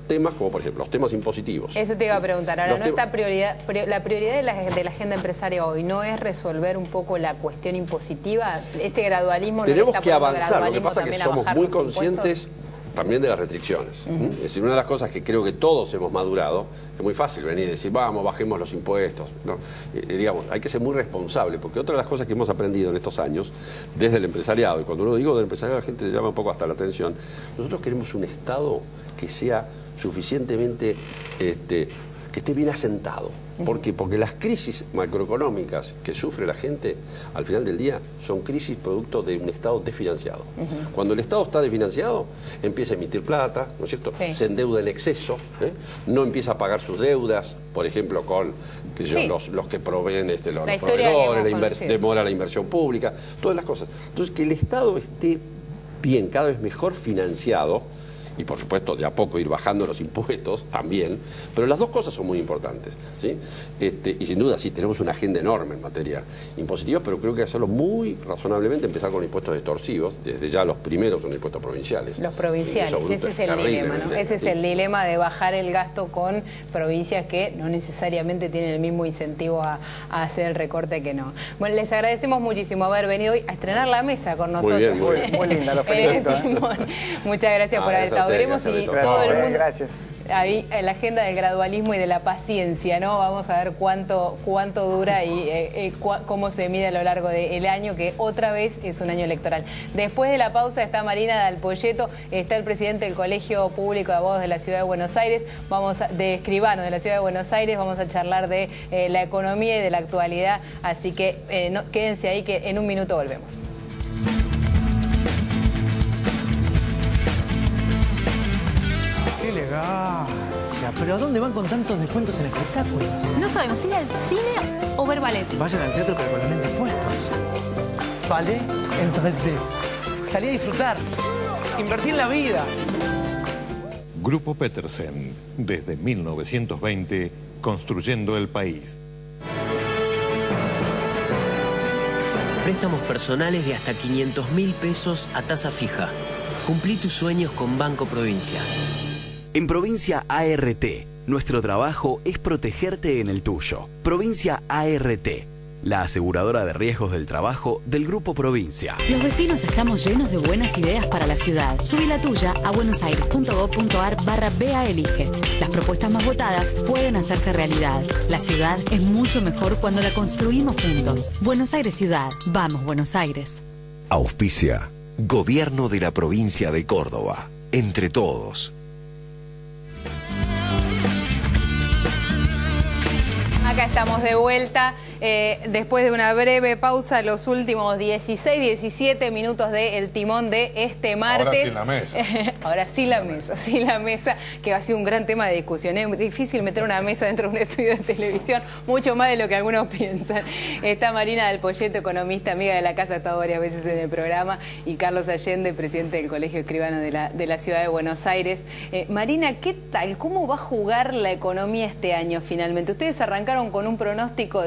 temas, como por ejemplo los temas impositivos. Eso te iba a preguntar, ahora la prioridad de la agenda empresaria hoy no es resolver un poco la cuestión impositiva, ese gradualismo. Tenemos que avanzar, lo que pasa es que somos muy conscientes también de las restricciones. Es decir, una de las cosas que creo que todos hemos madurado, es muy fácil venir y decir, vamos, bajemos los impuestos, ¿no? Digamos, hay que ser muy responsable, porque otra de las cosas que hemos aprendido en estos años, desde el empresariado, y cuando uno digo del empresariado, la gente le llama un poco hasta la atención, nosotros queremos un Estado que sea suficientemente, que esté bien asentado. ¿Por qué? Porque las crisis macroeconómicas que sufre la gente, al final del día, son crisis producto de un Estado desfinanciado. Cuando el Estado está desfinanciado, empieza a emitir plata, ¿no es cierto? Sí. Se endeuda en exceso, no empieza a pagar sus deudas, por ejemplo, con los que proveen los proveedores, demora la inversión pública, todas las cosas. Entonces, que el Estado esté bien, cada vez mejor financiado, y por supuesto de a poco ir bajando los impuestos también, pero las dos cosas son muy importantes, ¿sí? Y sin duda sí, tenemos una agenda enorme en materia impositiva, pero creo que hacerlo muy razonablemente, empezar con impuestos extorsivos, desde ya los primeros son impuestos provinciales. Los provinciales, ese es el dilema, ¿no? Ese es el dilema de bajar el gasto con provincias que no necesariamente tienen el mismo incentivo a hacer el recorte que no. Bueno, les agradecemos muchísimo haber venido hoy a estrenar la mesa con nosotros. Muy bien, muy linda, lo felicito. Muchas gracias por haber estado. Veremos si todo el mundo... Gracias. Ahí en la agenda del gradualismo y de la paciencia, ¿no? Vamos a ver cuánto dura y cómo se mide a lo largo del año, que otra vez es un año electoral. Después de la pausa está Marina Dal Poyetto, está el presidente del Colegio Público de Abogados de la Ciudad de Buenos Aires, de escribanos de la Ciudad de Buenos Aires, vamos a charlar de la economía y de la actualidad, así que quédense ahí que en un minuto volvemos. ¡Qué elegancia! ¿Pero a dónde van con tantos descuentos en espectáculos? No sabemos ir al cine o ver ballet. Vayan al teatro pero con los lentes puestos. Ballet en 3D. Salí a disfrutar. Invertí en la vida. Grupo Petersen, desde 1920, construyendo el país. Préstamos personales de hasta 500.000 pesos a tasa fija. Cumplí tus sueños con Banco Provincia. En Provincia ART, nuestro trabajo es protegerte en el tuyo. Provincia ART, la aseguradora de riesgos del trabajo del Grupo Provincia. Los vecinos estamos llenos de buenas ideas para la ciudad. Subí la tuya a buenosaires.gov.ar/BAelige. Las propuestas más votadas pueden hacerse realidad. La ciudad es mucho mejor cuando la construimos juntos. Buenos Aires Ciudad. Vamos, Buenos Aires. Auspicia Gobierno de la Provincia de Córdoba. Entre todos. Acá estamos de vuelta, después de una breve pausa, los últimos 16, 17 minutos del timón de este martes. Ahora sí la mesa. Ahora sí la mesa, que va a ser un gran tema de discusión. Es difícil meter una mesa dentro de un estudio de televisión, mucho más de lo que algunos piensan. Está Marina Dal Poyetto, economista, amiga de la casa, ha estado varias veces en el programa, y Carlos Allende, presidente del Colegio Escribano de la Ciudad de Buenos Aires. Marina, ¿qué tal? ¿Cómo va a jugar la economía este año finalmente? Ustedes arrancaron con un pronóstico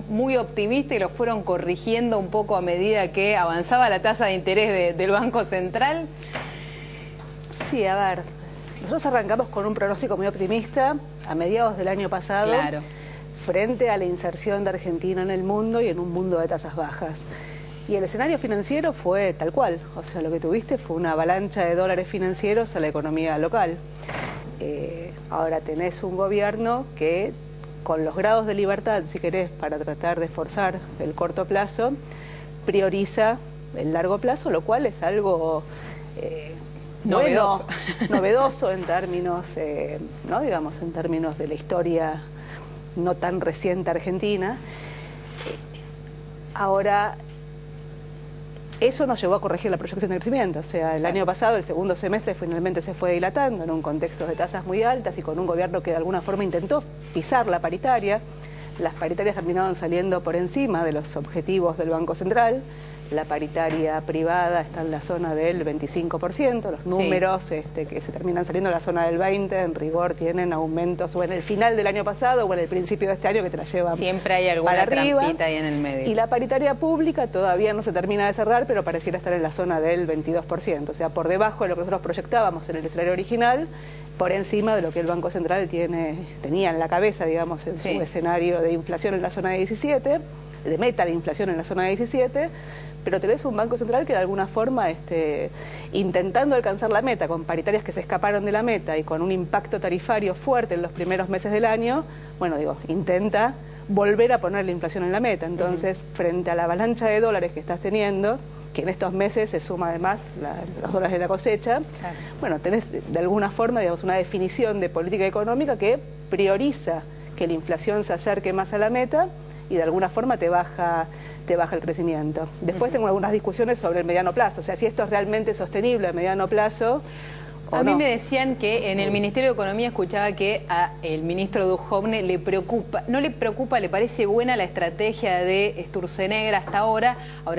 muy optimista y lo fueron corrigiendo un poco a medida que avanzaba la tasa de interés del Banco Central. Sí, a ver, nosotros arrancamos con un pronóstico muy optimista a mediados del año pasado, claro, frente a la inserción de Argentina en el mundo y en un mundo de tasas bajas. Y el escenario financiero fue tal cual, o sea, lo que tuviste fue una avalancha de dólares financieros a la economía local. Ahora tenés un gobierno que, con los grados de libertad, si querés, para tratar de forzar el corto plazo, prioriza el largo plazo, lo cual es algo novedoso en términos, ¿no? Digamos, en términos de la historia no tan reciente argentina. Ahora, eso nos llevó a corregir la proyección de crecimiento. O sea, el año pasado, el segundo semestre, finalmente se fue dilatando en un contexto de tasas muy altas y con un gobierno que de alguna forma intentó pisar la paritaria. Las paritarias terminaron saliendo por encima de los objetivos del Banco Central. La paritaria privada está en la zona del 25%. Los números que se terminan saliendo en la zona del 20%, en rigor tienen aumentos o en el final del año pasado o en el principio de este año que te la llevan siempre hay alguna trampita ahí en el medio. Y la paritaria pública todavía no se termina de cerrar, pero pareciera estar en la zona del 22%. O sea, por debajo de lo que nosotros proyectábamos en el escenario original, por encima de lo que el Banco Central tenía en la cabeza, digamos, en su escenario de inflación en la zona de 17%, de meta de inflación en la zona de 17%, pero tenés un Banco Central que de alguna forma, intentando alcanzar la meta, con paritarias que se escaparon de la meta y con un impacto tarifario fuerte en los primeros meses del año, intenta volver a poner la inflación en la meta. Entonces, frente a la avalancha de dólares que estás teniendo, que en estos meses se suma además los dólares de la cosecha, tenés de alguna forma, digamos, una definición de política económica que prioriza que la inflación se acerque más a la meta y de alguna forma te baja el crecimiento. Después tengo algunas discusiones sobre el mediano plazo, o sea, si esto es realmente sostenible a mediano plazo. A mí me decían que en el Ministerio de Economía escuchaba que al ministro Duhovne le preocupa, no le preocupa, le parece buena la estrategia de Sturzenegger hasta ahora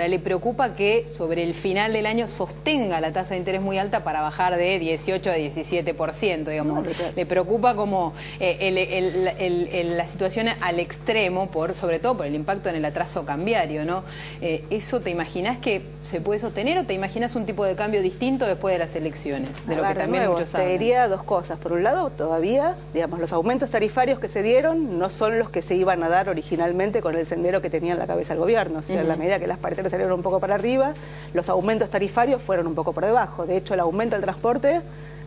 le preocupa que sobre el final del año sostenga la tasa de interés muy alta para bajar de 18 a 17%, digamos. Le preocupa como la situación al extremo, sobre todo por el impacto en el atraso cambiario, ¿no? ¿Eso te imaginás que se puede sostener o te imaginas un tipo de cambio distinto después de las elecciones? De lo que también muchos te diría dos cosas. Por un lado, todavía, digamos, los aumentos tarifarios que se dieron no son los que se iban a dar originalmente con el sendero que tenía en la cabeza el gobierno. O sea, en la medida que las paritarias salieron un poco para arriba, los aumentos tarifarios fueron un poco por debajo. De hecho, el aumento del transporte,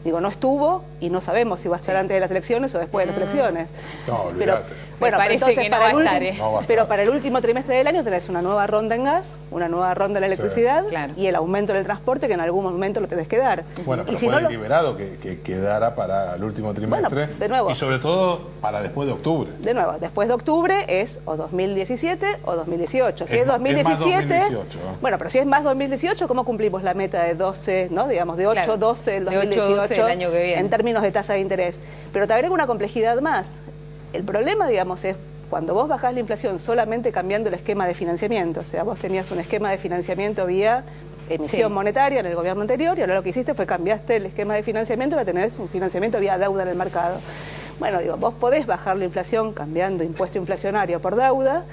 no estuvo y no sabemos si va a estar antes de las elecciones o después de las elecciones. No, olvídate. Bueno, parece que no va a estar, pero para el último trimestre del año tenés una nueva ronda en gas, una nueva ronda en la electricidad y el aumento del transporte que en algún momento lo tenés que dar. Bueno, pero fue deliberado que quedara para el último trimestre. Bueno, de nuevo. Y sobre todo para después de octubre. De nuevo, después de octubre es o 2017 o 2018. Si es 2017, es más 2018, ¿no? Bueno, pero si es más 2018, ¿cómo cumplimos la meta de 12, ¿no? Digamos, de 8, 12 el 2018 de 8, 12 el año que viene. En términos de tasa de interés? Pero te agrego una complejidad más. El problema, digamos, es cuando vos bajás la inflación solamente cambiando el esquema de financiamiento. O sea, vos tenías un esquema de financiamiento vía emisión monetaria en el gobierno anterior y ahora lo que hiciste fue cambiaste el esquema de financiamiento y ahora tenés un financiamiento vía deuda en el mercado. Bueno, vos podés bajar la inflación cambiando impuesto inflacionario por deuda.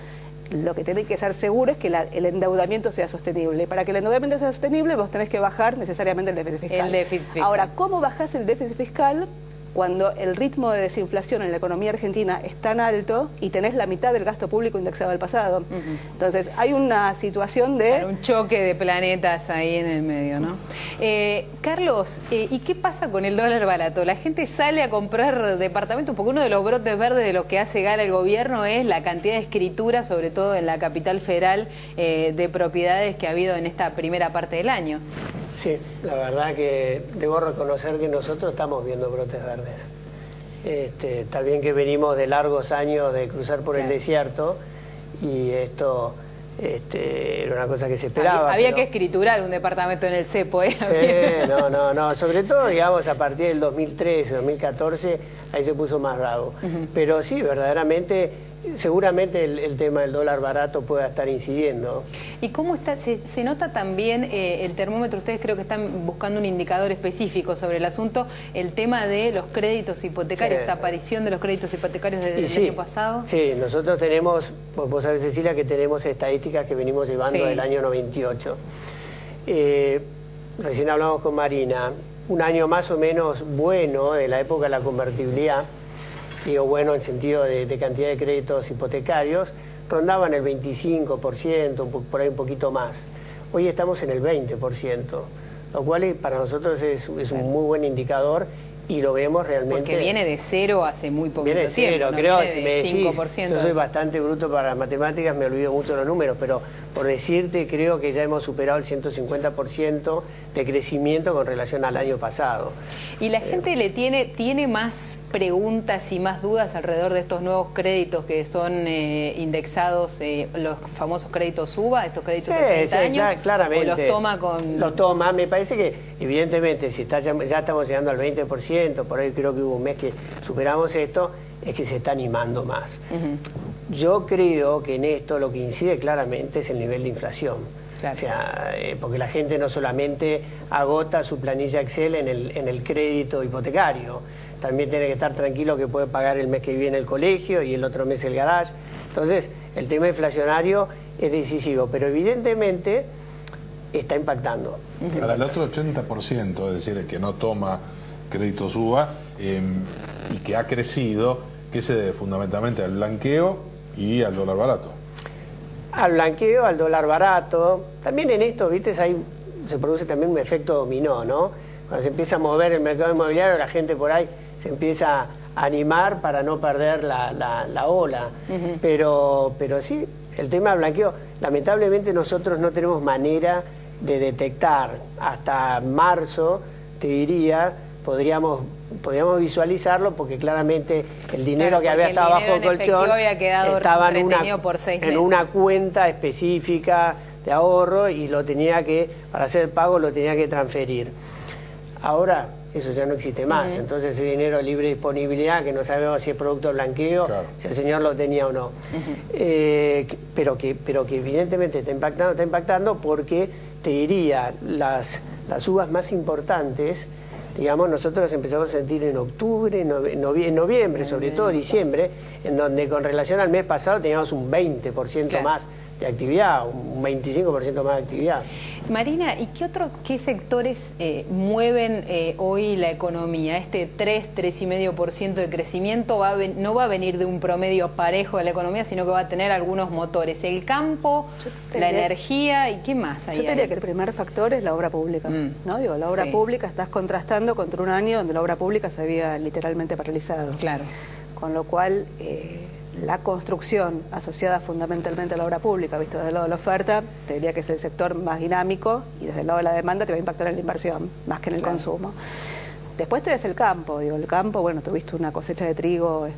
Lo que tenés que ser seguro es que el endeudamiento sea sostenible. Para que el endeudamiento sea sostenible, vos tenés que bajar necesariamente el déficit fiscal. El déficit fiscal. Ahora, ¿cómo bajás el déficit fiscal cuando el ritmo de desinflación en la economía argentina es tan alto y tenés la mitad del gasto público indexado al pasado? Entonces, hay una situación de... un choque de planetas ahí en el medio, ¿no? Carlos, ¿y qué pasa con el dólar barato? La gente sale a comprar departamentos porque uno de los brotes verdes de lo que hace gala el gobierno es la cantidad de escritura, sobre todo en la capital federal, de propiedades que ha habido en esta primera parte del año. Sí, la verdad que debo reconocer que nosotros estamos viendo brotes verdes. Está bien que venimos de largos años de cruzar por el desierto y esto era una cosa que se esperaba. Había que escriturar un departamento en el cepo, ¿eh? Sí, no, sobre todo, digamos, a partir del 2013, 2014, ahí se puso más bravo. Pero sí, verdaderamente... Seguramente el tema del dólar barato pueda estar incidiendo. ¿Y cómo está? Se nota también el termómetro? Ustedes creo que están buscando un indicador específico sobre el asunto, el tema de los créditos hipotecarios, esta aparición de los créditos hipotecarios desde el año pasado. Sí, nosotros tenemos, vos sabés, Cecilia, que tenemos estadísticas que venimos llevando del año 98. Recién hablamos con Marina, un año más o menos bueno de la época de la convertibilidad. Digo, bueno, en sentido de cantidad de créditos hipotecarios, rondaban el 25%, por ahí un poquito más. Hoy estamos en el 20%, lo cual para nosotros es un muy buen indicador y lo vemos realmente... Porque viene de cero hace muy poquito tiempo. Viene de cero, ¿no? creo, viene si me decís, 5%. yo soy bastante bruto para las matemáticas, me olvido mucho los números, pero por decirte, creo que ya hemos superado el 150% de crecimiento con relación al año pasado. ¿Y la gente tiene más preguntas y más dudas alrededor de estos nuevos créditos que son indexados, los famosos créditos UVA, estos créditos de 30 años? Claramente. ¿O los toma con...? Los toma, me parece que evidentemente si ya estamos llegando al 20%, por ahí creo que hubo un mes que superamos esto, es que se está animando más. Yo creo que en esto lo que incide claramente es el nivel de inflación. Claro. O sea, porque la gente no solamente agota su planilla Excel en el crédito hipotecario, también tiene que estar tranquilo que puede pagar el mes que viene el colegio y el otro mes el garage. Entonces, el tema inflacionario es decisivo, pero evidentemente está impactando. Para el otro 80%, es decir, el que no toma créditos UVA y que ha crecido, que se debe fundamentalmente al blanqueo y al dólar barato. Al blanqueo, al dólar barato. También en esto, viste, se produce también un efecto dominó, ¿no? Cuando se empieza a mover el mercado inmobiliario, la gente por ahí se empieza a animar para no perder la ola. Pero sí, el tema del blanqueo, lamentablemente nosotros no tenemos manera de detectar hasta marzo, te diría, podríamos visualizarlo, porque claramente el dinero que había estado bajo el colchón estaba en una cuenta específica de ahorro y lo tenía que, para hacer el pago, lo tenía que transferir. Ahora eso ya no existe más, entonces ese dinero de libre disponibilidad, que no sabemos si es producto de blanqueo, si el señor lo tenía o no, pero que evidentemente está impactando porque te diría, las subas más importantes, digamos, nosotros las empezamos a sentir en octubre, noviembre, sobre todo diciembre, en donde con relación al mes pasado teníamos un 20% más de actividad, un 25% más de actividad. Marina, ¿y qué sectores mueven hoy la economía? Este 3,5% de crecimiento no va a venir de un promedio parejo de la economía, sino que va a tener algunos motores. El campo, la energía, ¿y qué más hay? Yo diría que el primer factor es la obra pública, ¿no? Digo, la obra pública, estás contrastando contra un año donde la obra pública se había literalmente paralizado. Claro. Con lo cual, la construcción asociada fundamentalmente a la obra pública, visto desde el lado de la oferta, te diría que es el sector más dinámico, y desde el lado de la demanda te va a impactar en la inversión, más que en el consumo. Después tenés el campo, el campo, bueno, tuviste una cosecha de trigo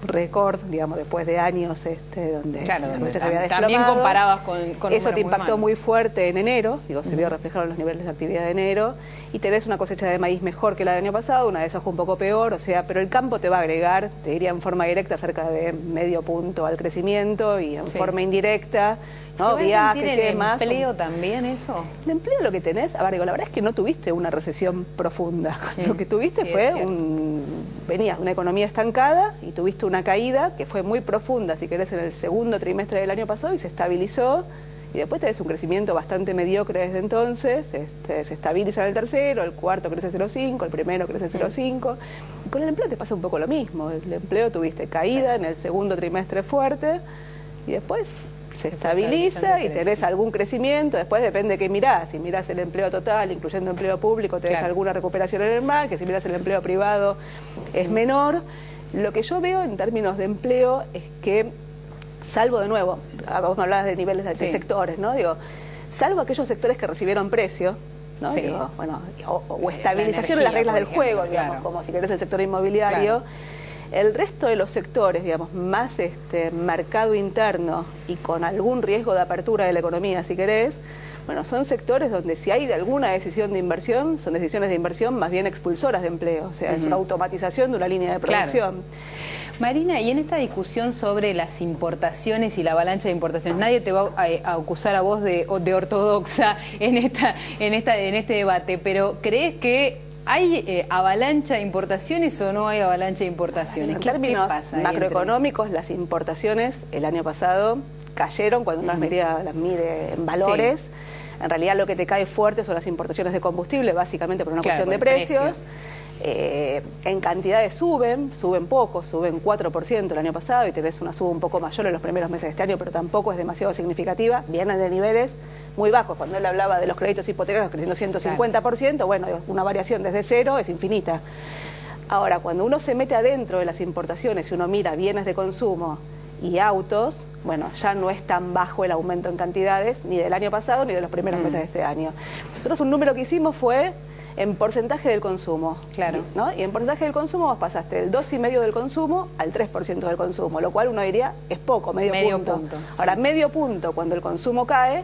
récord, digamos, después de años donde la cosecha se había desplomado. También comparabas con eso te impactó muy fuerte en enero, se vio reflejado en los niveles de actividad de enero, y tenés una cosecha de maíz mejor que la del año pasado, una de soja un poco peor, pero el campo te va a agregar, te diría en forma directa, cerca de medio punto al crecimiento, y en forma indirecta, ¿no? Viajes y demás. ¿El empleo también eso? El empleo lo que tenés, la verdad es que no tuviste una recesión profunda. Lo que tuviste fue venías de una economía estancada y tuviste una caída que fue muy profunda, si querés, en el segundo trimestre del año pasado, y se estabilizó. Y después tenés un crecimiento bastante mediocre desde entonces, se estabiliza en el tercero, el cuarto crece 0,5, el primero crece 0,5. Y con el empleo te pasa un poco lo mismo. El empleo tuviste caída en el segundo trimestre fuerte, y después se estabiliza y tenés algún crecimiento. Después depende de qué mirás. Si mirás el empleo total, incluyendo empleo público, tenés alguna recuperación en el mar, que si mirás el empleo privado es menor. Lo que yo veo en términos de empleo es que, salvo de nuevo, vos me hablabas de niveles de sectores, ¿no? Digo, salvo aquellos sectores que recibieron precio, ¿no? Digo, bueno, o estabilización de las reglas del juego, digamos, como si querés el sector inmobiliario. El resto de los sectores, digamos, más mercado interno y con algún riesgo de apertura de la economía, si querés, bueno, son sectores donde si hay de alguna decisión de inversión, son decisiones de inversión más bien expulsoras de empleo, o sea, es una automatización de una línea de producción. Marina, y en esta discusión sobre las importaciones y la avalancha de importaciones, nadie te va a acusar a vos de ortodoxa en este debate, pero ¿crees que hay avalancha de importaciones o no hay avalancha de importaciones? En términos macroeconómicos, las importaciones el año pasado cayeron cuando uno las mide en valores. En realidad lo que te cae fuerte son las importaciones de combustible, básicamente por una cuestión de precios. En cantidades suben poco, suben 4% el año pasado, y tenés una suba un poco mayor en los primeros meses de este año, pero tampoco es demasiado significativa, vienen de niveles muy bajos. Cuando él hablaba de los créditos hipotecarios creciendo 150%, bueno, una variación desde cero es infinita. Ahora, cuando uno se mete adentro de las importaciones y uno mira bienes de consumo y autos, bueno, ya no es tan bajo el aumento en cantidades, ni del año pasado ni de los primeros meses de este año. Nosotros un número que hicimos fue en porcentaje del consumo, ¿no? Y en porcentaje del consumo vos pasaste del 2,5% del consumo al 3% del consumo, lo cual uno diría es poco, medio punto. Ahora, medio punto cuando el consumo cae,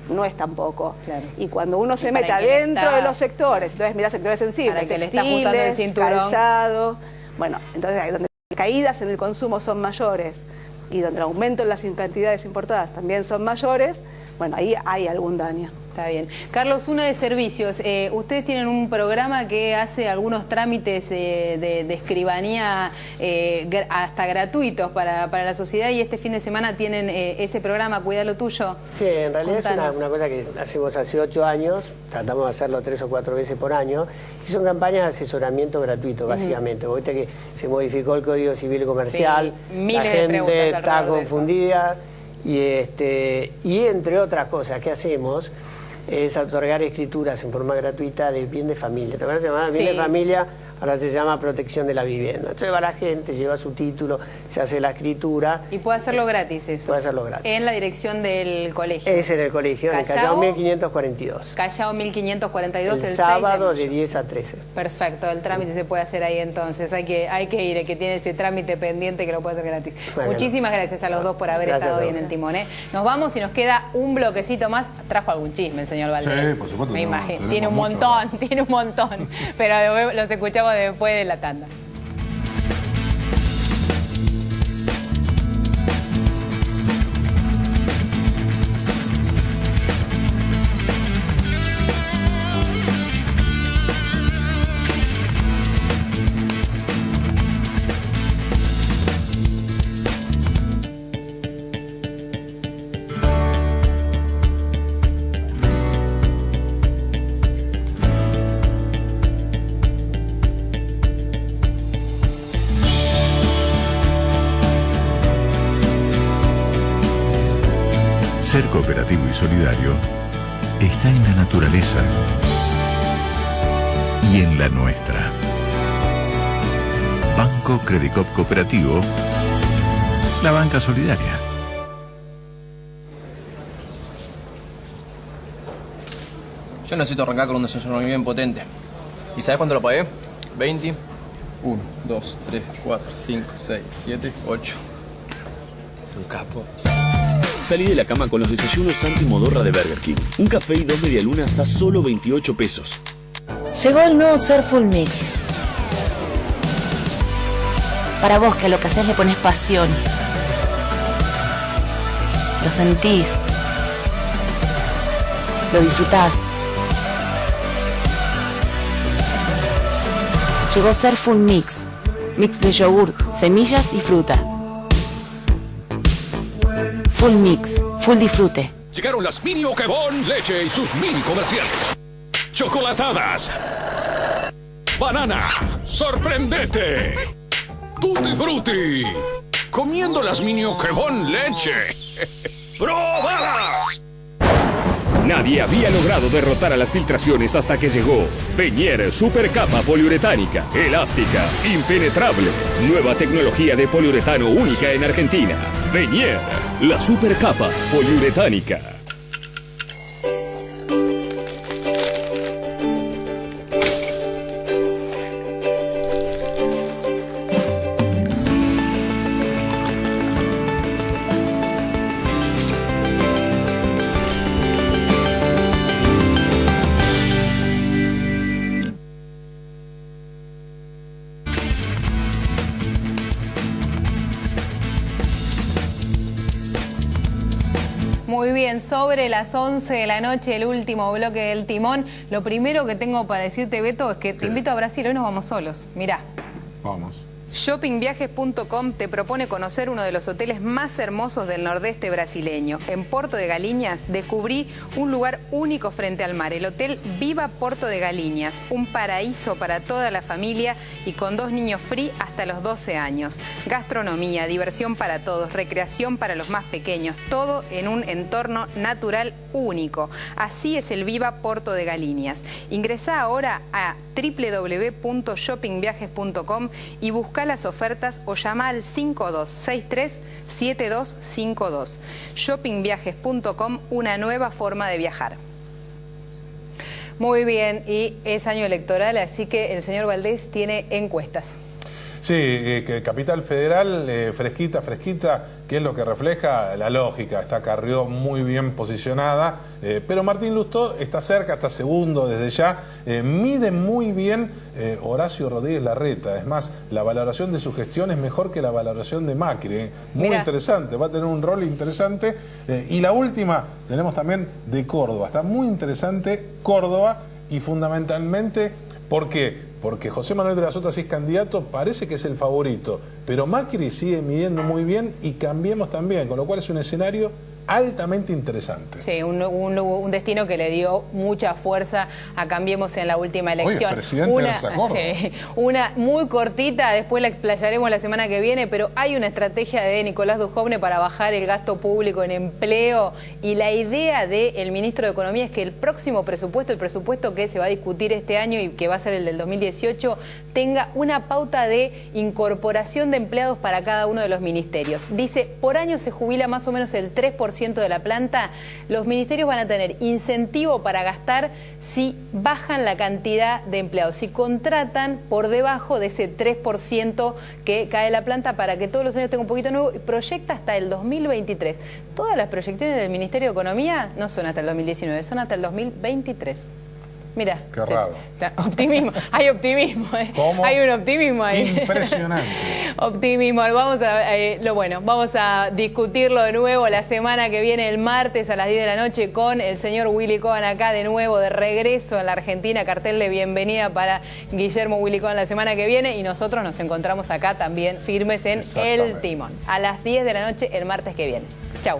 no es tan poco. Y cuando uno se mete adentro de los sectores, entonces mirá sectores sensibles, textiles, calzado, bueno, entonces donde las caídas en el consumo son mayores y donde el aumento en las cantidades importadas también son mayores, bueno, ahí hay algún daño. Está bien. Carlos, una de servicios. Ustedes tienen un programa que hace algunos trámites de escribanía hasta gratuitos para la sociedad, y este fin de semana tienen ese programa, Cuida lo Tuyo. Sí, en realidad es una cosa que hacemos hace 8 años, tratamos de hacerlo 3 o 4 veces por año, y son campañas de asesoramiento gratuito, básicamente. Viste que se modificó el Código Civil y Comercial, la gente está confundida, y entre otras cosas que hacemos es otorgar escrituras en forma gratuita de bien de familia. ¿Te acuerdas? Se llamaba bien de familia ahora se llama protección de la vivienda. Entonces va la gente, lleva su título, se hace la escritura. Y puede hacerlo gratis eso. Puede hacerlo gratis. En la dirección del colegio. Es en el colegio, en el Callao 1542. Callao 1542, el sábado de 10 a 13. Perfecto, el trámite se puede hacer ahí entonces. Hay que ir, el que tiene ese trámite pendiente que lo puede hacer gratis. Bueno, muchísimas gracias a los dos por haber estado hoy en el timón. Nos vamos y nos queda un bloquecito más. Trajo algún chisme el señor Valdés. Sí, por supuesto. Me imagino. Tiene un montón. Pero los escuchamos después de la tanda. Ser cooperativo y solidario está en la naturaleza y en la nuestra. Banco Credicop Cooperativo, la banca solidaria. Yo necesito arrancar con un desayuno bien potente. ¿Y sabes cuánto lo pagué? 20. 1, 2, 3, 4, 5, 6, 7, 8. Es un capo. Salí de la cama con los desayunos Santi Modorra de Burger King. Un café y 2 medialunas a solo 28 pesos. Llegó el nuevo Surful Mix. Para vos que a lo que haces le pones pasión. Lo sentís. Lo disfrutás. Llegó Surful Mix. Mix de yogur, semillas y fruta. Full Mix, full disfrute. Llegaron las Mini Oquebón Leche y sus mini comerciales. Chocolatadas. Banana. Sorprendete. Tutti Frutti. Comiendo las Mini Oquebón Leche. ¡Probalas! Nadie había logrado derrotar a las filtraciones hasta que llegó Beñer Super Capa Poliuretánica, elástica, impenetrable. Nueva tecnología de poliuretano única en Argentina. Beñer, la Super Capa Poliuretánica. Muy bien, sobre las 11 de la noche, el último bloque del timón. Lo primero que tengo para decirte, Beto, es que te invito a Brasil. Hoy nos vamos solos. Mirá. Vamos. Shoppingviajes.com te propone conocer uno de los hoteles más hermosos del nordeste brasileño. En Porto de Galinhas descubrí un lugar único frente al mar, el Hotel Viva Porto de Galinhas, un paraíso para toda la familia y con 2 niños free hasta los 12 años. Gastronomía, diversión para todos, recreación para los más pequeños, todo en un entorno natural único. Así es el Viva Porto de Galinhas. Ingresá ahora a www.shoppingviajes.com y busca las ofertas o llama al 5263-7252. Shoppingviajes.com, una nueva forma de viajar. Muy bien, y es año electoral, así que el señor Valdés tiene encuestas. Sí, Capital Federal, fresquita, ¿qué es lo que refleja? La lógica, está Carrió muy bien posicionada, pero Martín Lustó está cerca, está segundo desde ya, mide muy bien Horacio Rodríguez Larreta, es más, la valoración de su gestión es mejor que la valoración de Macri, muy Mirá. interesante, va a tener un rol interesante, y la última tenemos también de Córdoba, está muy interesante Córdoba, y fundamentalmente, ¿por qué? Porque José Manuel de la Sota, si es candidato, parece que es el favorito, pero Macri sigue midiendo muy bien y Cambiemos también, con lo cual es un escenario altamente interesante. Sí, un destino que le dio mucha fuerza a Cambiemos en la última elección. Oye, el presidente de esa Córdoba. Sí, una muy cortita, después la explayaremos la semana que viene, pero hay una estrategia de Nicolás Dujovne para bajar el gasto público en empleo, y la idea del ministro de Economía es que el próximo presupuesto, el presupuesto que se va a discutir este año y que va a ser el del 2018, tenga una pauta de incorporación de empleados para cada uno de los ministerios. Dice, por año se jubila más o menos el 3% de la planta. Los ministerios van a tener incentivo para gastar si bajan la cantidad de empleados, si contratan por debajo de ese 3% que cae la planta, para que todos los años tenga un poquito nuevo, y proyecta hasta el 2023. Todas las proyecciones del Ministerio de Economía no son hasta el 2019, son hasta el 2023. Mira, qué raro. Optimismo, hay optimismo, hay un optimismo ahí. Impresionante. Optimismo. Vamos a discutirlo de nuevo la semana que viene, el martes a las 10 de la noche, con el señor Willy Cohen acá de nuevo, de regreso en la Argentina. Cartel de bienvenida para Guillermo Willy Cohen la semana que viene, y nosotros nos encontramos acá también firmes en El Timón a las 10 de la noche el martes que viene. Chau.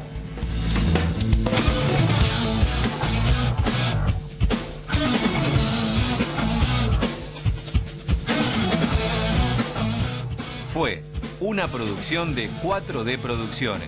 Fue una producción de 4D Producciones.